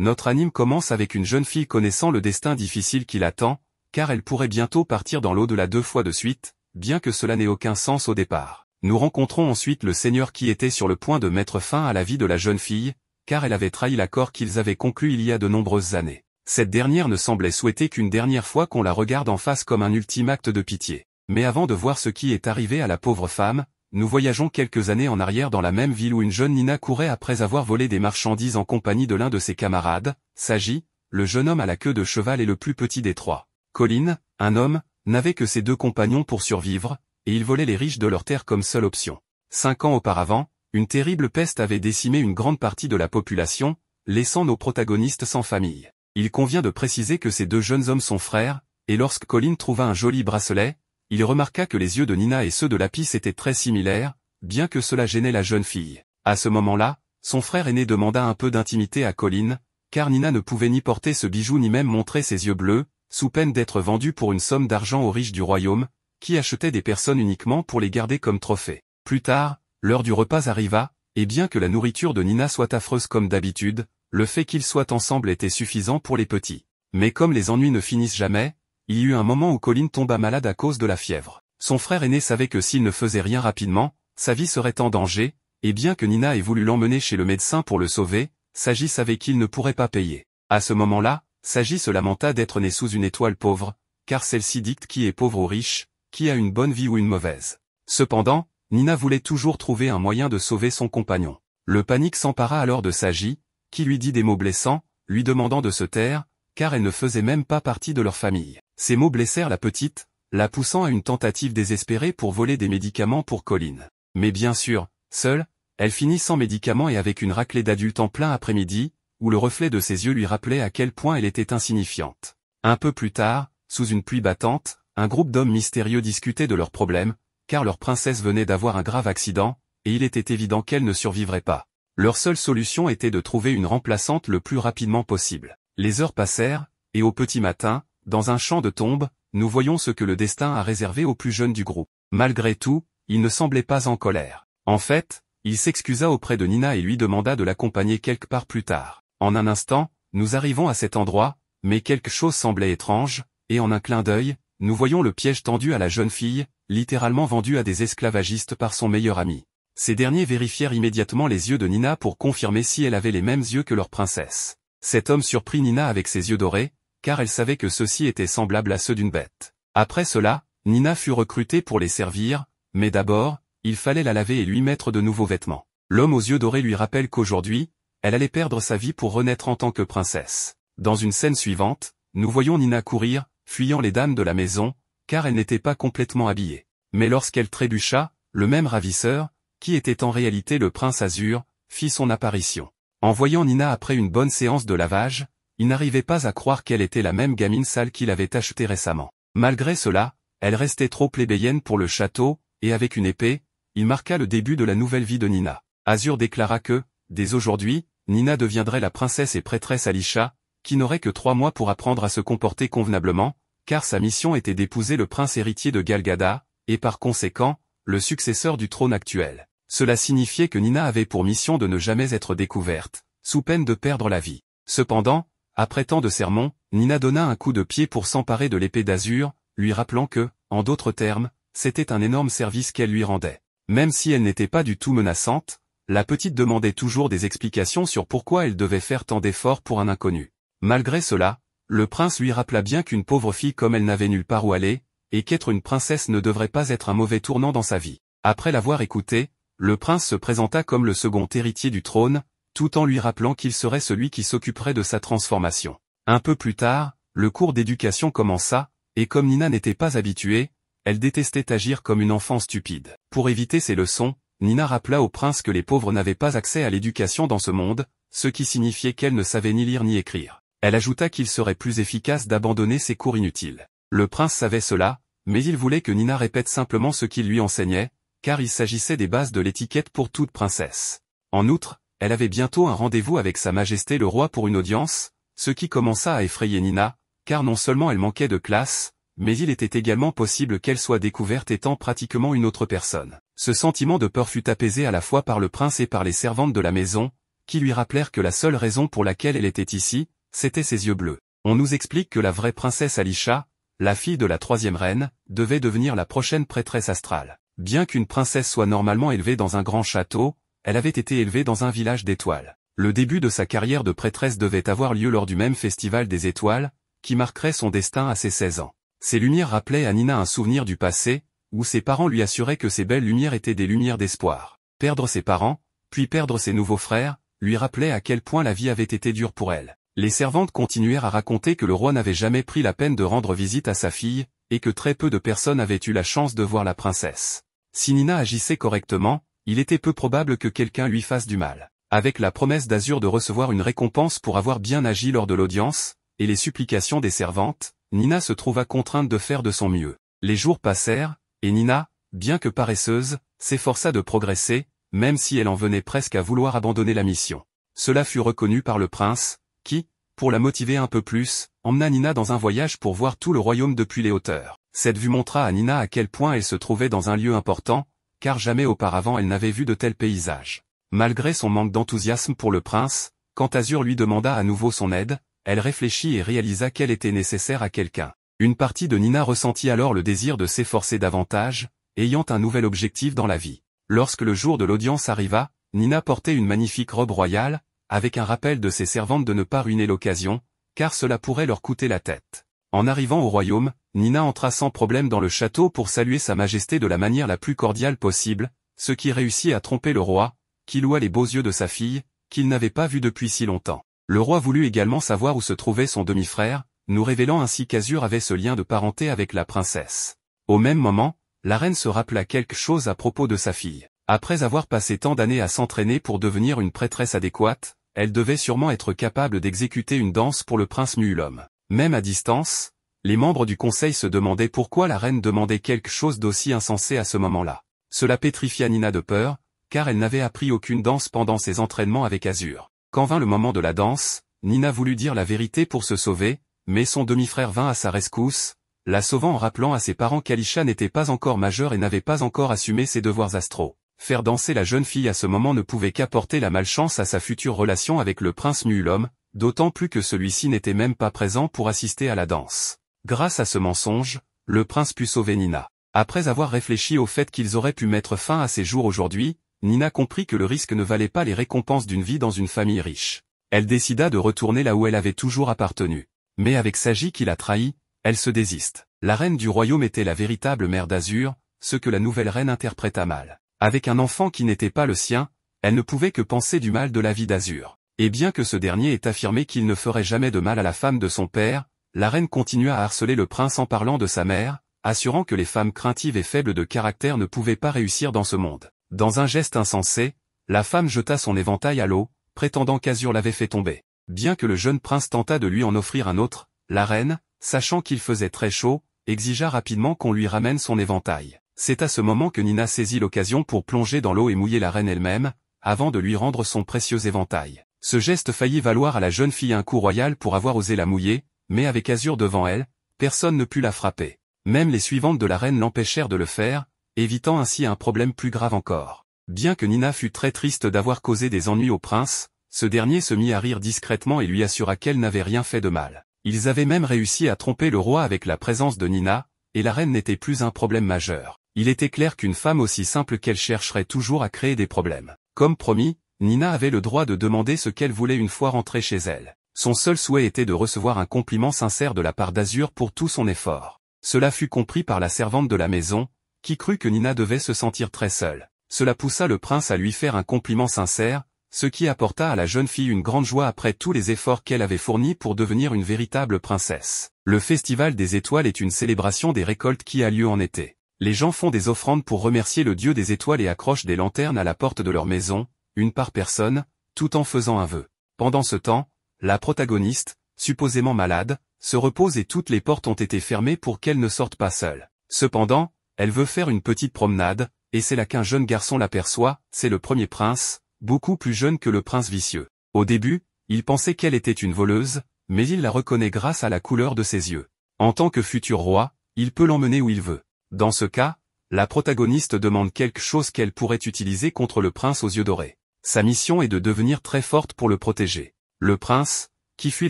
Notre anime commence avec une jeune fille connaissant le destin difficile qui l'attend, car elle pourrait bientôt partir dans l'au-delà 2 fois de suite, bien que cela n'ait aucun sens au départ. Nous rencontrons ensuite le Seigneur qui était sur le point de mettre fin à la vie de la jeune fille, car elle avait trahi l'accord qu'ils avaient conclu il y a de nombreuses années. Cette dernière ne semblait souhaiter qu'une dernière fois qu'on la regarde en face comme un ultime acte de pitié. Mais avant de voir ce qui est arrivé à la pauvre femme, nous voyageons quelques années en arrière dans la même ville où une jeune Nina courait après avoir volé des marchandises en compagnie de l'un de ses camarades, Saji, le jeune homme à la queue de cheval et le plus petit des trois. Colin, un homme, n'avait que ses 2 compagnons pour survivre, et il volait les riches de leurs terres comme seule option. 5 ans auparavant, une terrible peste avait décimé une grande partie de la population, laissant nos protagonistes sans famille. Il convient de préciser que ces 2 jeunes hommes sont frères, et lorsque Colin trouva un joli bracelet, il remarqua que les yeux de Nina et ceux de Lapis étaient très similaires, bien que cela gênait la jeune fille. À ce moment-là, son frère aîné demanda un peu d'intimité à Colin, car Nina ne pouvait ni porter ce bijou ni même montrer ses yeux bleus, sous peine d'être vendue pour une somme d'argent aux riches du royaume, qui achetaient des personnes uniquement pour les garder comme trophées. Plus tard, l'heure du repas arriva, et bien que la nourriture de Nina soit affreuse comme d'habitude, le fait qu'ils soient ensemble était suffisant pour les petits. Mais comme les ennuis ne finissent jamais, il y eut un moment où Colin tomba malade à cause de la fièvre. Son frère aîné savait que s'il ne faisait rien rapidement, sa vie serait en danger, et bien que Nina ait voulu l'emmener chez le médecin pour le sauver, Saji savait qu'il ne pourrait pas payer. À ce moment-là, Saji se lamenta d'être né sous une étoile pauvre, car celle-ci dicte qui est pauvre ou riche, qui a une bonne vie ou une mauvaise. Cependant, Nina voulait toujours trouver un moyen de sauver son compagnon. Le panique s'empara alors de Saji, qui lui dit des mots blessants, lui demandant de se taire, car elle ne faisait même pas partie de leur famille. Ces mots blessèrent la petite, la poussant à une tentative désespérée pour voler des médicaments pour Colin. Mais bien sûr, seule, elle finit sans médicaments et avec une raclée d'adultes en plein après-midi, où le reflet de ses yeux lui rappelait à quel point elle était insignifiante. Un peu plus tard, sous une pluie battante, un groupe d'hommes mystérieux discutait de leurs problèmes, car leur princesse venait d'avoir un grave accident, et il était évident qu'elle ne survivrait pas. Leur seule solution était de trouver une remplaçante le plus rapidement possible. Les heures passèrent, et au petit matin, dans un champ de tombes, nous voyons ce que le destin a réservé aux plus jeunes du groupe. Malgré tout, il ne semblait pas en colère. En fait, il s'excusa auprès de Nina et lui demanda de l'accompagner quelque part plus tard. En un instant, nous arrivons à cet endroit, mais quelque chose semblait étrange, et en un clin d'œil, nous voyons le piège tendu à la jeune fille, littéralement vendue à des esclavagistes par son meilleur ami. Ces derniers vérifièrent immédiatement les yeux de Nina pour confirmer si elle avait les mêmes yeux que leur princesse. Cet homme surprit Nina avec ses yeux dorés, car elle savait que ceux-ci étaient semblables à ceux d'une bête. Après cela, Nina fut recrutée pour les servir, mais d'abord, il fallait la laver et lui mettre de nouveaux vêtements. L'homme aux yeux dorés lui rappelle qu'aujourd'hui, elle allait perdre sa vie pour renaître en tant que princesse. Dans une scène suivante, nous voyons Nina courir, fuyant les dames de la maison, car elle n'était pas complètement habillée. Mais lorsqu'elle trébucha, le même ravisseur, qui était en réalité le prince Azur, fit son apparition. En voyant Nina après une bonne séance de lavage, il n'arrivait pas à croire qu'elle était la même gamine sale qu'il avait achetée récemment. Malgré cela, elle restait trop plébéienne pour le château, et avec une épée, il marqua le début de la nouvelle vie de Nina. Azur déclara que, dès aujourd'hui, Nina deviendrait la princesse et prêtresse Alisha, qui n'aurait que 3 mois pour apprendre à se comporter convenablement, car sa mission était d'épouser le prince héritier de Galgada, et par conséquent, le successeur du trône actuel. Cela signifiait que Nina avait pour mission de ne jamais être découverte, sous peine de perdre la vie. Cependant, après tant de sermons, Nina donna un coup de pied pour s'emparer de l'épée d'Azur, lui rappelant que, en d'autres termes, c'était un énorme service qu'elle lui rendait. Même si elle n'était pas du tout menaçante, la petite demandait toujours des explications sur pourquoi elle devait faire tant d'efforts pour un inconnu. Malgré cela, le prince lui rappela bien qu'une pauvre fille comme elle n'avait nulle part où aller, et qu'être une princesse ne devrait pas être un mauvais tournant dans sa vie. Après l'avoir écouté, le prince se présenta comme le second héritier du trône, tout en lui rappelant qu'il serait celui qui s'occuperait de sa transformation. Un peu plus tard, le cours d'éducation commença, et comme Nina n'était pas habituée, elle détestait agir comme une enfant stupide. Pour éviter ces leçons, Nina rappela au prince que les pauvres n'avaient pas accès à l'éducation dans ce monde, ce qui signifiait qu'elle ne savait ni lire ni écrire. Elle ajouta qu'il serait plus efficace d'abandonner ces cours inutiles. Le prince savait cela, mais il voulait que Nina répète simplement ce qu'il lui enseignait, car il s'agissait des bases de l'étiquette pour toute princesse. En outre, elle avait bientôt un rendez-vous avec Sa Majesté le Roi pour une audience, ce qui commença à effrayer Nina, car non seulement elle manquait de classe, mais il était également possible qu'elle soit découverte étant pratiquement une autre personne. Ce sentiment de peur fut apaisé à la fois par le prince et par les servantes de la maison, qui lui rappelèrent que la seule raison pour laquelle elle était ici, c'était ses yeux bleus. On nous explique que la vraie princesse Alisha, la fille de la troisième reine, devait devenir la prochaine prêtresse astrale. Bien qu'une princesse soit normalement élevée dans un grand château, elle avait été élevée dans un village d'étoiles. Le début de sa carrière de prêtresse devait avoir lieu lors du même festival des étoiles, qui marquerait son destin à ses 16 ans. Ces lumières rappelaient à Nina un souvenir du passé, où ses parents lui assuraient que ces belles lumières étaient des lumières d'espoir. Perdre ses parents, puis perdre ses nouveaux frères, lui rappelait à quel point la vie avait été dure pour elle. Les servantes continuèrent à raconter que le roi n'avait jamais pris la peine de rendre visite à sa fille, et que très peu de personnes avaient eu la chance de voir la princesse. Si Nina agissait correctement, il était peu probable que quelqu'un lui fasse du mal. Avec la promesse d'Azur de recevoir une récompense pour avoir bien agi lors de l'audience, et les supplications des servantes, Nina se trouva contrainte de faire de son mieux. Les jours passèrent, et Nina, bien que paresseuse, s'efforça de progresser, même si elle en venait presque à vouloir abandonner la mission. Cela fut reconnu par le prince, qui, pour la motiver un peu plus, emmena Nina dans un voyage pour voir tout le royaume depuis les hauteurs. Cette vue montra à Nina à quel point elle se trouvait dans un lieu important, car jamais auparavant elle n'avait vu de tels paysages. Malgré son manque d'enthousiasme pour le prince, quand Azur lui demanda à nouveau son aide, elle réfléchit et réalisa qu'elle était nécessaire à quelqu'un. Une partie de Nina ressentit alors le désir de s'efforcer davantage, ayant un nouvel objectif dans la vie. Lorsque le jour de l'audience arriva, Nina portait une magnifique robe royale, avec un rappel de ses servantes de ne pas ruiner l'occasion, car cela pourrait leur coûter la tête. En arrivant au royaume, Nina entra sans problème dans le château pour saluer sa majesté de la manière la plus cordiale possible, ce qui réussit à tromper le roi, qui loua les beaux yeux de sa fille, qu'il n'avait pas vue depuis si longtemps. Le roi voulut également savoir où se trouvait son demi-frère, nous révélant ainsi qu'Azur avait ce lien de parenté avec la princesse. Au même moment, la reine se rappela quelque chose à propos de sa fille. Après avoir passé tant d'années à s'entraîner pour devenir une prêtresse adéquate, elle devait sûrement être capable d'exécuter une danse pour le prince Muulom. Même à distance, les membres du conseil se demandaient pourquoi la reine demandait quelque chose d'aussi insensé à ce moment-là. Cela pétrifia Nina de peur, car elle n'avait appris aucune danse pendant ses entraînements avec Azur. Quand vint le moment de la danse, Nina voulut dire la vérité pour se sauver, mais son demi-frère vint à sa rescousse, la sauvant en rappelant à ses parents qu'Alisha n'était pas encore majeure et n'avait pas encore assumé ses devoirs astraux. Faire danser la jeune fille à ce moment ne pouvait qu'apporter la malchance à sa future relation avec le prince Muulom, d'autant plus que celui-ci n'était même pas présent pour assister à la danse. Grâce à ce mensonge, le prince put sauver Nina. Après avoir réfléchi au fait qu'ils auraient pu mettre fin à ses jours aujourd'hui, Nina comprit que le risque ne valait pas les récompenses d'une vie dans une famille riche. Elle décida de retourner là où elle avait toujours appartenu. Mais avec Sagi qui la trahit, elle se désiste. La reine du royaume était la véritable mère d'Azur, ce que la nouvelle reine interpréta mal. Avec un enfant qui n'était pas le sien, elle ne pouvait que penser du mal de la vie d'Azur. Et bien que ce dernier ait affirmé qu'il ne ferait jamais de mal à la femme de son père, la reine continua à harceler le prince en parlant de sa mère, assurant que les femmes craintives et faibles de caractère ne pouvaient pas réussir dans ce monde. Dans un geste insensé, la femme jeta son éventail à l'eau, prétendant qu'Azur l'avait fait tomber. Bien que le jeune prince tenta de lui en offrir un autre, la reine, sachant qu'il faisait très chaud, exigea rapidement qu'on lui ramène son éventail. C'est à ce moment que Nina saisit l'occasion pour plonger dans l'eau et mouiller la reine elle-même, avant de lui rendre son précieux éventail. Ce geste faillit valoir à la jeune fille un coup royal pour avoir osé la mouiller, mais avec Azur devant elle, personne ne put la frapper. Même les suivantes de la reine l'empêchèrent de le faire, évitant ainsi un problème plus grave encore. Bien que Nina fût très triste d'avoir causé des ennuis au prince, ce dernier se mit à rire discrètement et lui assura qu'elle n'avait rien fait de mal. Ils avaient même réussi à tromper le roi avec la présence de Nina, et la reine n'était plus un problème majeur. Il était clair qu'une femme aussi simple qu'elle chercherait toujours à créer des problèmes. Comme promis, Nina avait le droit de demander ce qu'elle voulait une fois rentrée chez elle. Son seul souhait était de recevoir un compliment sincère de la part d'Azur pour tout son effort. Cela fut compris par la servante de la maison, qui crut que Nina devait se sentir très seule. Cela poussa le prince à lui faire un compliment sincère, ce qui apporta à la jeune fille une grande joie après tous les efforts qu'elle avait fournis pour devenir une véritable princesse. Le Festival des Étoiles est une célébration des récoltes qui a lieu en été. Les gens font des offrandes pour remercier le dieu des étoiles et accrochent des lanternes à la porte de leur maison, une par personne, tout en faisant un vœu. Pendant ce temps, la protagoniste, supposément malade, se repose et toutes les portes ont été fermées pour qu'elle ne sorte pas seule. Cependant, elle veut faire une petite promenade, et c'est là qu'un jeune garçon l'aperçoit, c'est le premier prince, beaucoup plus jeune que le prince vicieux. Au début, il pensait qu'elle était une voleuse, mais il la reconnaît grâce à la couleur de ses yeux. En tant que futur roi, il peut l'emmener où il veut. Dans ce cas, la protagoniste demande quelque chose qu'elle pourrait utiliser contre le prince aux yeux dorés. Sa mission est de devenir très forte pour le protéger. Le prince, qui fuit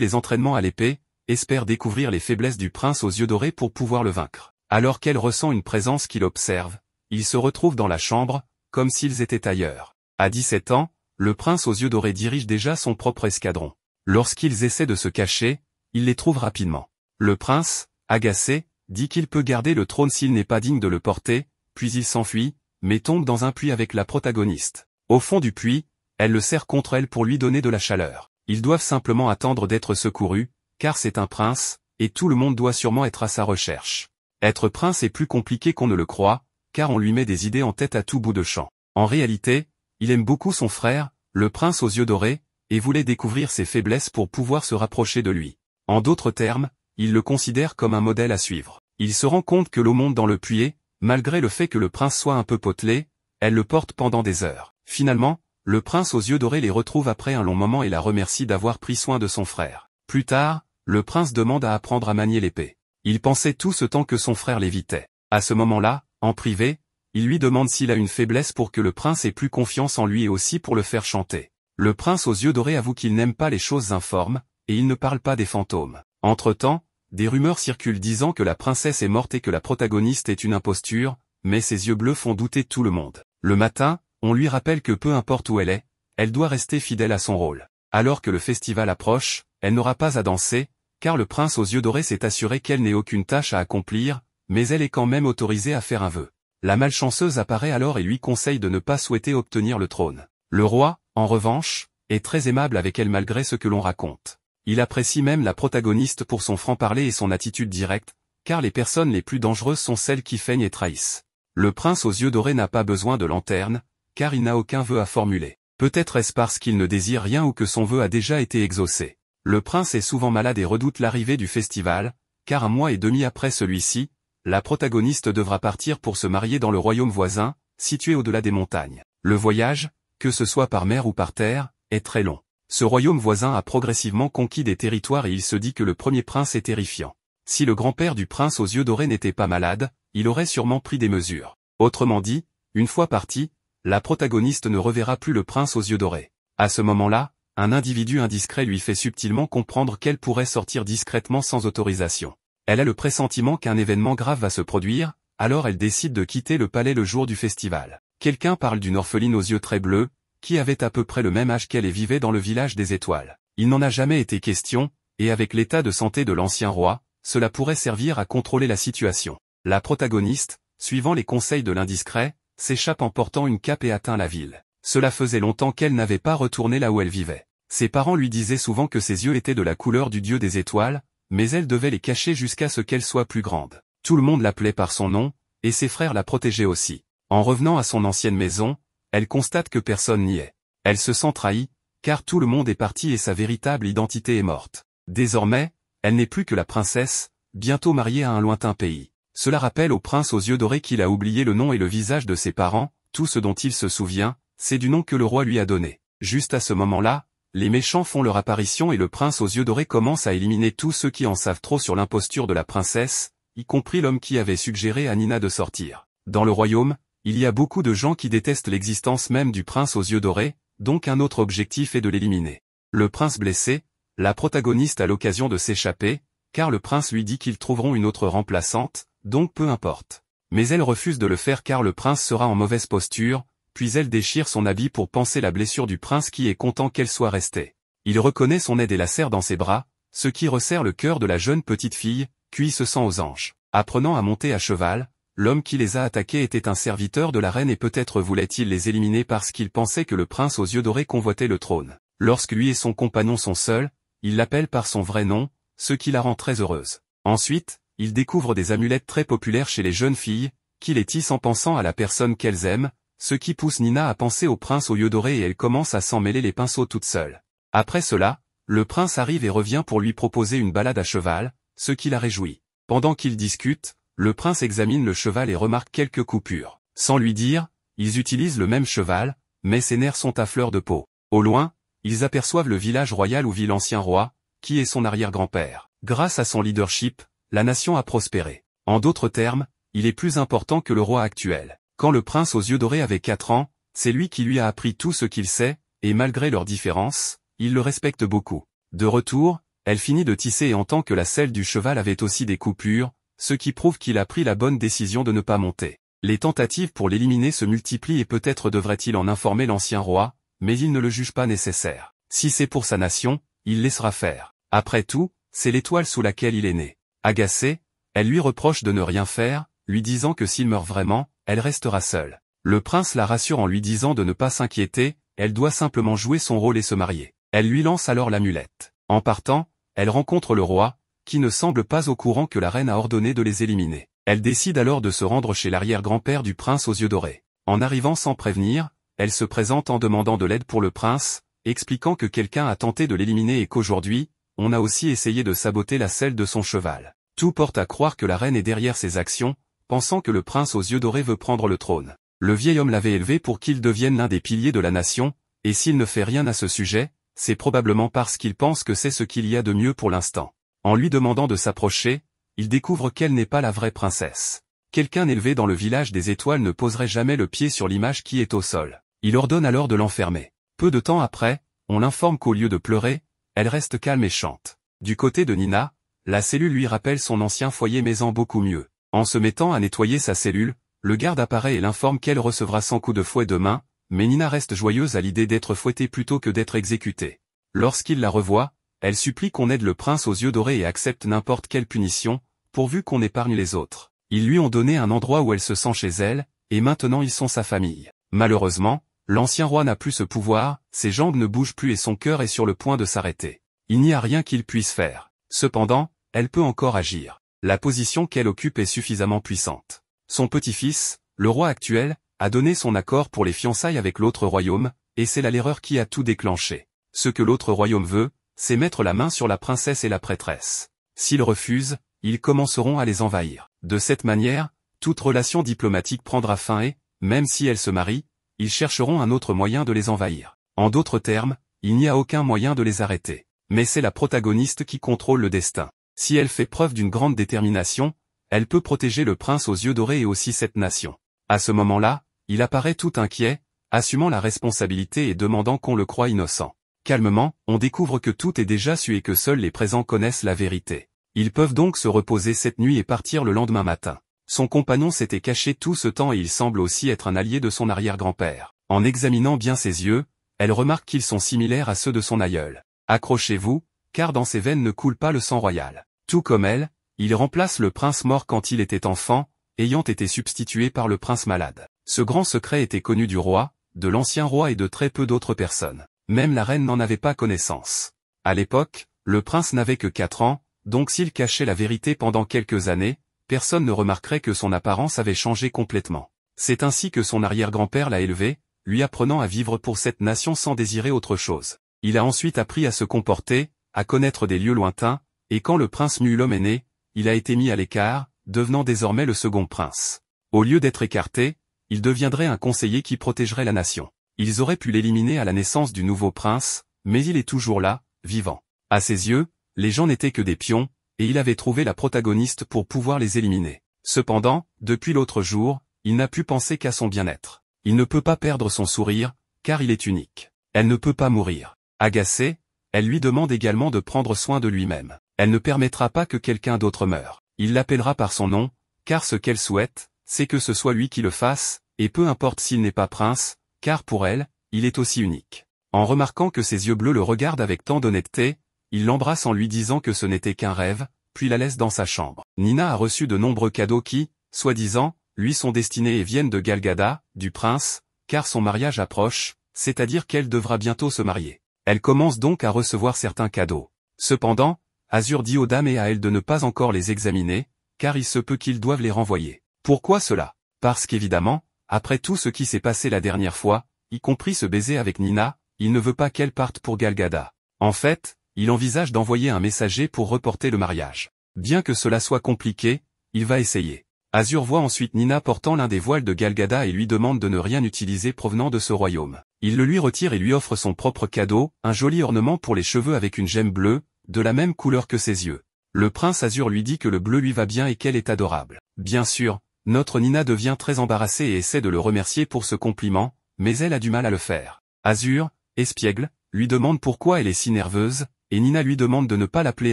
les entraînements à l'épée, espère découvrir les faiblesses du prince aux yeux dorés pour pouvoir le vaincre. Alors qu'elle ressent une présence qui l'observe, il se retrouve dans la chambre, comme s'ils étaient ailleurs. À 17 ans, le prince aux yeux dorés dirige déjà son propre escadron. Lorsqu'ils essaient de se cacher, il les trouve rapidement. Le prince, agacé, dit qu'il peut garder le trône s'il n'est pas digne de le porter, puis il s'enfuit, mais tombe dans un puits avec la protagoniste. Au fond du puits, elle le serre contre elle pour lui donner de la chaleur. Ils doivent simplement attendre d'être secourus, car c'est un prince, et tout le monde doit sûrement être à sa recherche. Être prince est plus compliqué qu'on ne le croit, car on lui met des idées en tête à tout bout de champ. En réalité, il aime beaucoup son frère, le prince aux yeux dorés, et voulait découvrir ses faiblesses pour pouvoir se rapprocher de lui. En d'autres termes, il le considère comme un modèle à suivre. Il se rend compte que l'eau monte dans le puits, malgré le fait que le prince soit un peu potelé, elle le porte pendant des heures. Finalement, le prince aux yeux dorés les retrouve après un long moment et la remercie d'avoir pris soin de son frère. Plus tard, le prince demande à apprendre à manier l'épée. Il pensait tout ce temps que son frère l'évitait. À ce moment-là, en privé, il lui demande s'il a une faiblesse pour que le prince ait plus confiance en lui et aussi pour le faire chanter. Le prince aux yeux dorés avoue qu'il n'aime pas les choses informes, et il ne parle pas des fantômes. Entre-temps, des rumeurs circulent disant que la princesse est morte et que la protagoniste est une imposture, mais ses yeux bleus font douter tout le monde. Le matin, on lui rappelle que peu importe où elle doit rester fidèle à son rôle. Alors que le festival approche, elle n'aura pas à danser, car le prince aux yeux dorés s'est assuré qu'elle n'ait aucune tâche à accomplir, mais elle est quand même autorisée à faire un vœu. La malchanceuse apparaît alors et lui conseille de ne pas souhaiter obtenir le trône. Le roi, en revanche, est très aimable avec elle malgré ce que l'on raconte. Il apprécie même la protagoniste pour son franc-parler et son attitude directe, car les personnes les plus dangereuses sont celles qui feignent et trahissent. Le prince aux yeux dorés n'a pas besoin de lanterne, car il n'a aucun vœu à formuler. Peut-être est-ce parce qu'il ne désire rien ou que son vœu a déjà été exaucé. Le prince est souvent malade et redoute l'arrivée du festival, car un mois et demi après celui-ci, la protagoniste devra partir pour se marier dans le royaume voisin, situé au-delà des montagnes. Le voyage, que ce soit par mer ou par terre, est très long. Ce royaume voisin a progressivement conquis des territoires et il se dit que le premier prince est terrifiant. Si le grand-père du prince aux yeux dorés n'était pas malade, il aurait sûrement pris des mesures. Autrement dit, une fois parti, la protagoniste ne reverra plus le prince aux yeux dorés. À ce moment-là, un individu indiscret lui fait subtilement comprendre qu'elle pourrait sortir discrètement sans autorisation. Elle a le pressentiment qu'un événement grave va se produire, alors elle décide de quitter le palais le jour du festival. Quelqu'un parle d'une orpheline aux yeux très bleus, qui avait à peu près le même âge qu'elle et vivait dans le village des étoiles. Il n'en a jamais été question, et avec l'état de santé de l'ancien roi, cela pourrait servir à contrôler la situation. La protagoniste, suivant les conseils de l'indiscret, s'échappe en portant une cape et atteint la ville. Cela faisait longtemps qu'elle n'avait pas retourné là où elle vivait. Ses parents lui disaient souvent que ses yeux étaient de la couleur du dieu des étoiles, mais elle devait les cacher jusqu'à ce qu'elle soit plus grande. Tout le monde l'appelait par son nom, et ses frères la protégeaient aussi. En revenant à son ancienne maison, elle constate que personne n'y est. Elle se sent trahie, car tout le monde est parti et sa véritable identité est morte. Désormais, elle n'est plus que la princesse, bientôt mariée à un lointain pays. Cela rappelle au prince aux yeux dorés qu'il a oublié le nom et le visage de ses parents, tout ce dont il se souvient, c'est du nom que le roi lui a donné. Juste à ce moment-là, les méchants font leur apparition et le prince aux yeux dorés commence à éliminer tous ceux qui en savent trop sur l'imposture de la princesse, y compris l'homme qui avait suggéré à Nina de sortir. Dans le royaume, il y a beaucoup de gens qui détestent l'existence même du prince aux yeux dorés, donc un autre objectif est de l'éliminer. Le prince blessé, la protagoniste a l'occasion de s'échapper, car le prince lui dit qu'ils trouveront une autre remplaçante, donc peu importe. Mais elle refuse de le faire car le prince sera en mauvaise posture, puis elle déchire son habit pour panser la blessure du prince qui est content qu'elle soit restée. Il reconnaît son aide et la serre dans ses bras, ce qui resserre le cœur de la jeune petite fille, puis se sent aux anges. Apprenant à monter à cheval, l'homme qui les a attaqués était un serviteur de la reine et peut-être voulait-il les éliminer parce qu'il pensait que le prince aux yeux dorés convoitait le trône. Lorsque lui et son compagnon sont seuls, il l'appelle par son vrai nom, ce qui la rend très heureuse. Ensuite, il découvre des amulettes très populaires chez les jeunes filles, qui les tissent en pensant à la personne qu'elles aiment, ce qui pousse Nina à penser au prince aux yeux dorés et elle commence à s'en mêler les pinceaux toute seule. Après cela, le prince arrive et revient pour lui proposer une balade à cheval, ce qui la réjouit. Pendant qu'ils discutent, le prince examine le cheval et remarque quelques coupures. Sans lui dire, ils utilisent le même cheval, mais ses nerfs sont à fleur de peau. Au loin, ils aperçoivent le village royal où vit l'ancien roi, qui est son arrière-grand-père. Grâce à son leadership, la nation a prospéré. En d'autres termes, il est plus important que le roi actuel. Quand le prince aux yeux dorés avait 4 ans, c'est lui qui lui a appris tout ce qu'il sait, et malgré leurs différences, il le respecte beaucoup. De retour, elle finit de tisser et entend que la selle du cheval avait aussi des coupures, ce qui prouve qu'il a pris la bonne décision de ne pas monter. Les tentatives pour l'éliminer se multiplient et peut-être devrait-il en informer l'ancien roi, mais il ne le juge pas nécessaire. Si c'est pour sa nation, il laissera faire. Après tout, c'est l'étoile sous laquelle il est né. Agacée, elle lui reproche de ne rien faire, lui disant que s'il meurt vraiment, elle restera seule. Le prince la rassure en lui disant de ne pas s'inquiéter, elle doit simplement jouer son rôle et se marier. Elle lui lance alors l'amulette. En partant, elle rencontre le roi, qui ne semble pas au courant que la reine a ordonné de les éliminer. Elle décide alors de se rendre chez l'arrière-grand-père du prince aux yeux dorés. En arrivant sans prévenir, elle se présente en demandant de l'aide pour le prince, expliquant que quelqu'un a tenté de l'éliminer et qu'aujourd'hui, on a aussi essayé de saboter la selle de son cheval. Tout porte à croire que la reine est derrière ses actions, pensant que le prince aux yeux dorés veut prendre le trône. Le vieil homme l'avait élevé pour qu'il devienne l'un des piliers de la nation, et s'il ne fait rien à ce sujet, c'est probablement parce qu'il pense que c'est ce qu'il y a de mieux pour l'instant. En lui demandant de s'approcher, il découvre qu'elle n'est pas la vraie princesse. Quelqu'un élevé dans le village des étoiles ne poserait jamais le pied sur l'image qui est au sol. Il ordonne alors de l'enfermer. Peu de temps après, on l'informe qu'au lieu de pleurer, elle reste calme et chante. Du côté de Nina, la cellule lui rappelle son ancien foyer mais en beaucoup mieux. En se mettant à nettoyer sa cellule, le garde apparaît et l'informe qu'elle recevra 100 coups de fouet demain, mais Nina reste joyeuse à l'idée d'être fouettée plutôt que d'être exécutée. Lorsqu'il la revoit, elle supplie qu'on aide le prince aux yeux dorés et accepte n'importe quelle punition, pourvu qu'on épargne les autres. Ils lui ont donné un endroit où elle se sent chez elle, et maintenant ils sont sa famille. Malheureusement, l'ancien roi n'a plus ce pouvoir, ses jambes ne bougent plus et son cœur est sur le point de s'arrêter. Il n'y a rien qu'il puisse faire. Cependant, elle peut encore agir. La position qu'elle occupe est suffisamment puissante. Son petit-fils, le roi actuel, a donné son accord pour les fiançailles avec l'autre royaume, et c'est là l'erreur qui a tout déclenché. Ce que l'autre royaume veut, c'est mettre la main sur la princesse et la prêtresse. S'ils refusent, ils commenceront à les envahir. De cette manière, toute relation diplomatique prendra fin et, même si elles se marient, ils chercheront un autre moyen de les envahir. En d'autres termes, il n'y a aucun moyen de les arrêter. Mais c'est la protagoniste qui contrôle le destin. Si elle fait preuve d'une grande détermination, elle peut protéger le prince aux yeux dorés et aussi cette nation. À ce moment-là, il apparaît tout inquiet, assumant la responsabilité et demandant qu'on le croie innocent. Calmement, on découvre que tout est déjà su et que seuls les présents connaissent la vérité. Ils peuvent donc se reposer cette nuit et partir le lendemain matin. Son compagnon s'était caché tout ce temps et il semble aussi être un allié de son arrière-grand-père. En examinant bien ses yeux, elle remarque qu'ils sont similaires à ceux de son aïeul. Accrochez-vous, car dans ses veines ne coule pas le sang royal. Tout comme elle, il remplace le prince mort quand il était enfant, ayant été substitué par le prince malade. Ce grand secret était connu du roi, de l'ancien roi et de très peu d'autres personnes. Même la reine n'en avait pas connaissance. À l'époque, le prince n'avait que 4 ans, donc s'il cachait la vérité pendant quelques années, personne ne remarquerait que son apparence avait changé complètement. C'est ainsi que son arrière-grand-père l'a élevé, lui apprenant à vivre pour cette nation sans désirer autre chose. Il a ensuite appris à se comporter, à connaître des lieux lointains, et quand le prince Mulhomme est né, il a été mis à l'écart, devenant désormais le second prince. Au lieu d'être écarté, il deviendrait un conseiller qui protégerait la nation. Ils auraient pu l'éliminer à la naissance du nouveau prince, mais il est toujours là, vivant. À ses yeux, les gens n'étaient que des pions, et il avait trouvé la protagoniste pour pouvoir les éliminer. Cependant, depuis l'autre jour, il n'a pu penser qu'à son bien-être. Il ne peut pas perdre son sourire, car il est unique. Elle ne peut pas mourir. Agacée, elle lui demande également de prendre soin de lui-même. Elle ne permettra pas que quelqu'un d'autre meure. Il l'appellera par son nom, car ce qu'elle souhaite, c'est que ce soit lui qui le fasse, et peu importe s'il n'est pas prince, car pour elle, il est aussi unique. En remarquant que ses yeux bleus le regardent avec tant d'honnêteté, il l'embrasse en lui disant que ce n'était qu'un rêve, puis la laisse dans sa chambre. Nina a reçu de nombreux cadeaux qui, soi-disant, lui sont destinés et viennent de Galgada, du prince, car son mariage approche, c'est-à-dire qu'elle devra bientôt se marier. Elle commence donc à recevoir certains cadeaux. Cependant, Azur dit aux dames et à elle de ne pas encore les examiner, car il se peut qu'ils doivent les renvoyer. Pourquoi cela? Parce qu'évidemment, après tout ce qui s'est passé la dernière fois, y compris ce baiser avec Nina, il ne veut pas qu'elle parte pour Galgada. En fait, il envisage d'envoyer un messager pour reporter le mariage. Bien que cela soit compliqué, il va essayer. Azur voit ensuite Nina portant l'un des voiles de Galgada et lui demande de ne rien utiliser provenant de ce royaume. Il le lui retire et lui offre son propre cadeau, un joli ornement pour les cheveux avec une gemme bleue, de la même couleur que ses yeux. Le prince Azur lui dit que le bleu lui va bien et qu'elle est adorable. Bien sûr, notre Nina devient très embarrassée et essaie de le remercier pour ce compliment, mais elle a du mal à le faire. Azur, espiègle, lui demande pourquoi elle est si nerveuse, et Nina lui demande de ne pas l'appeler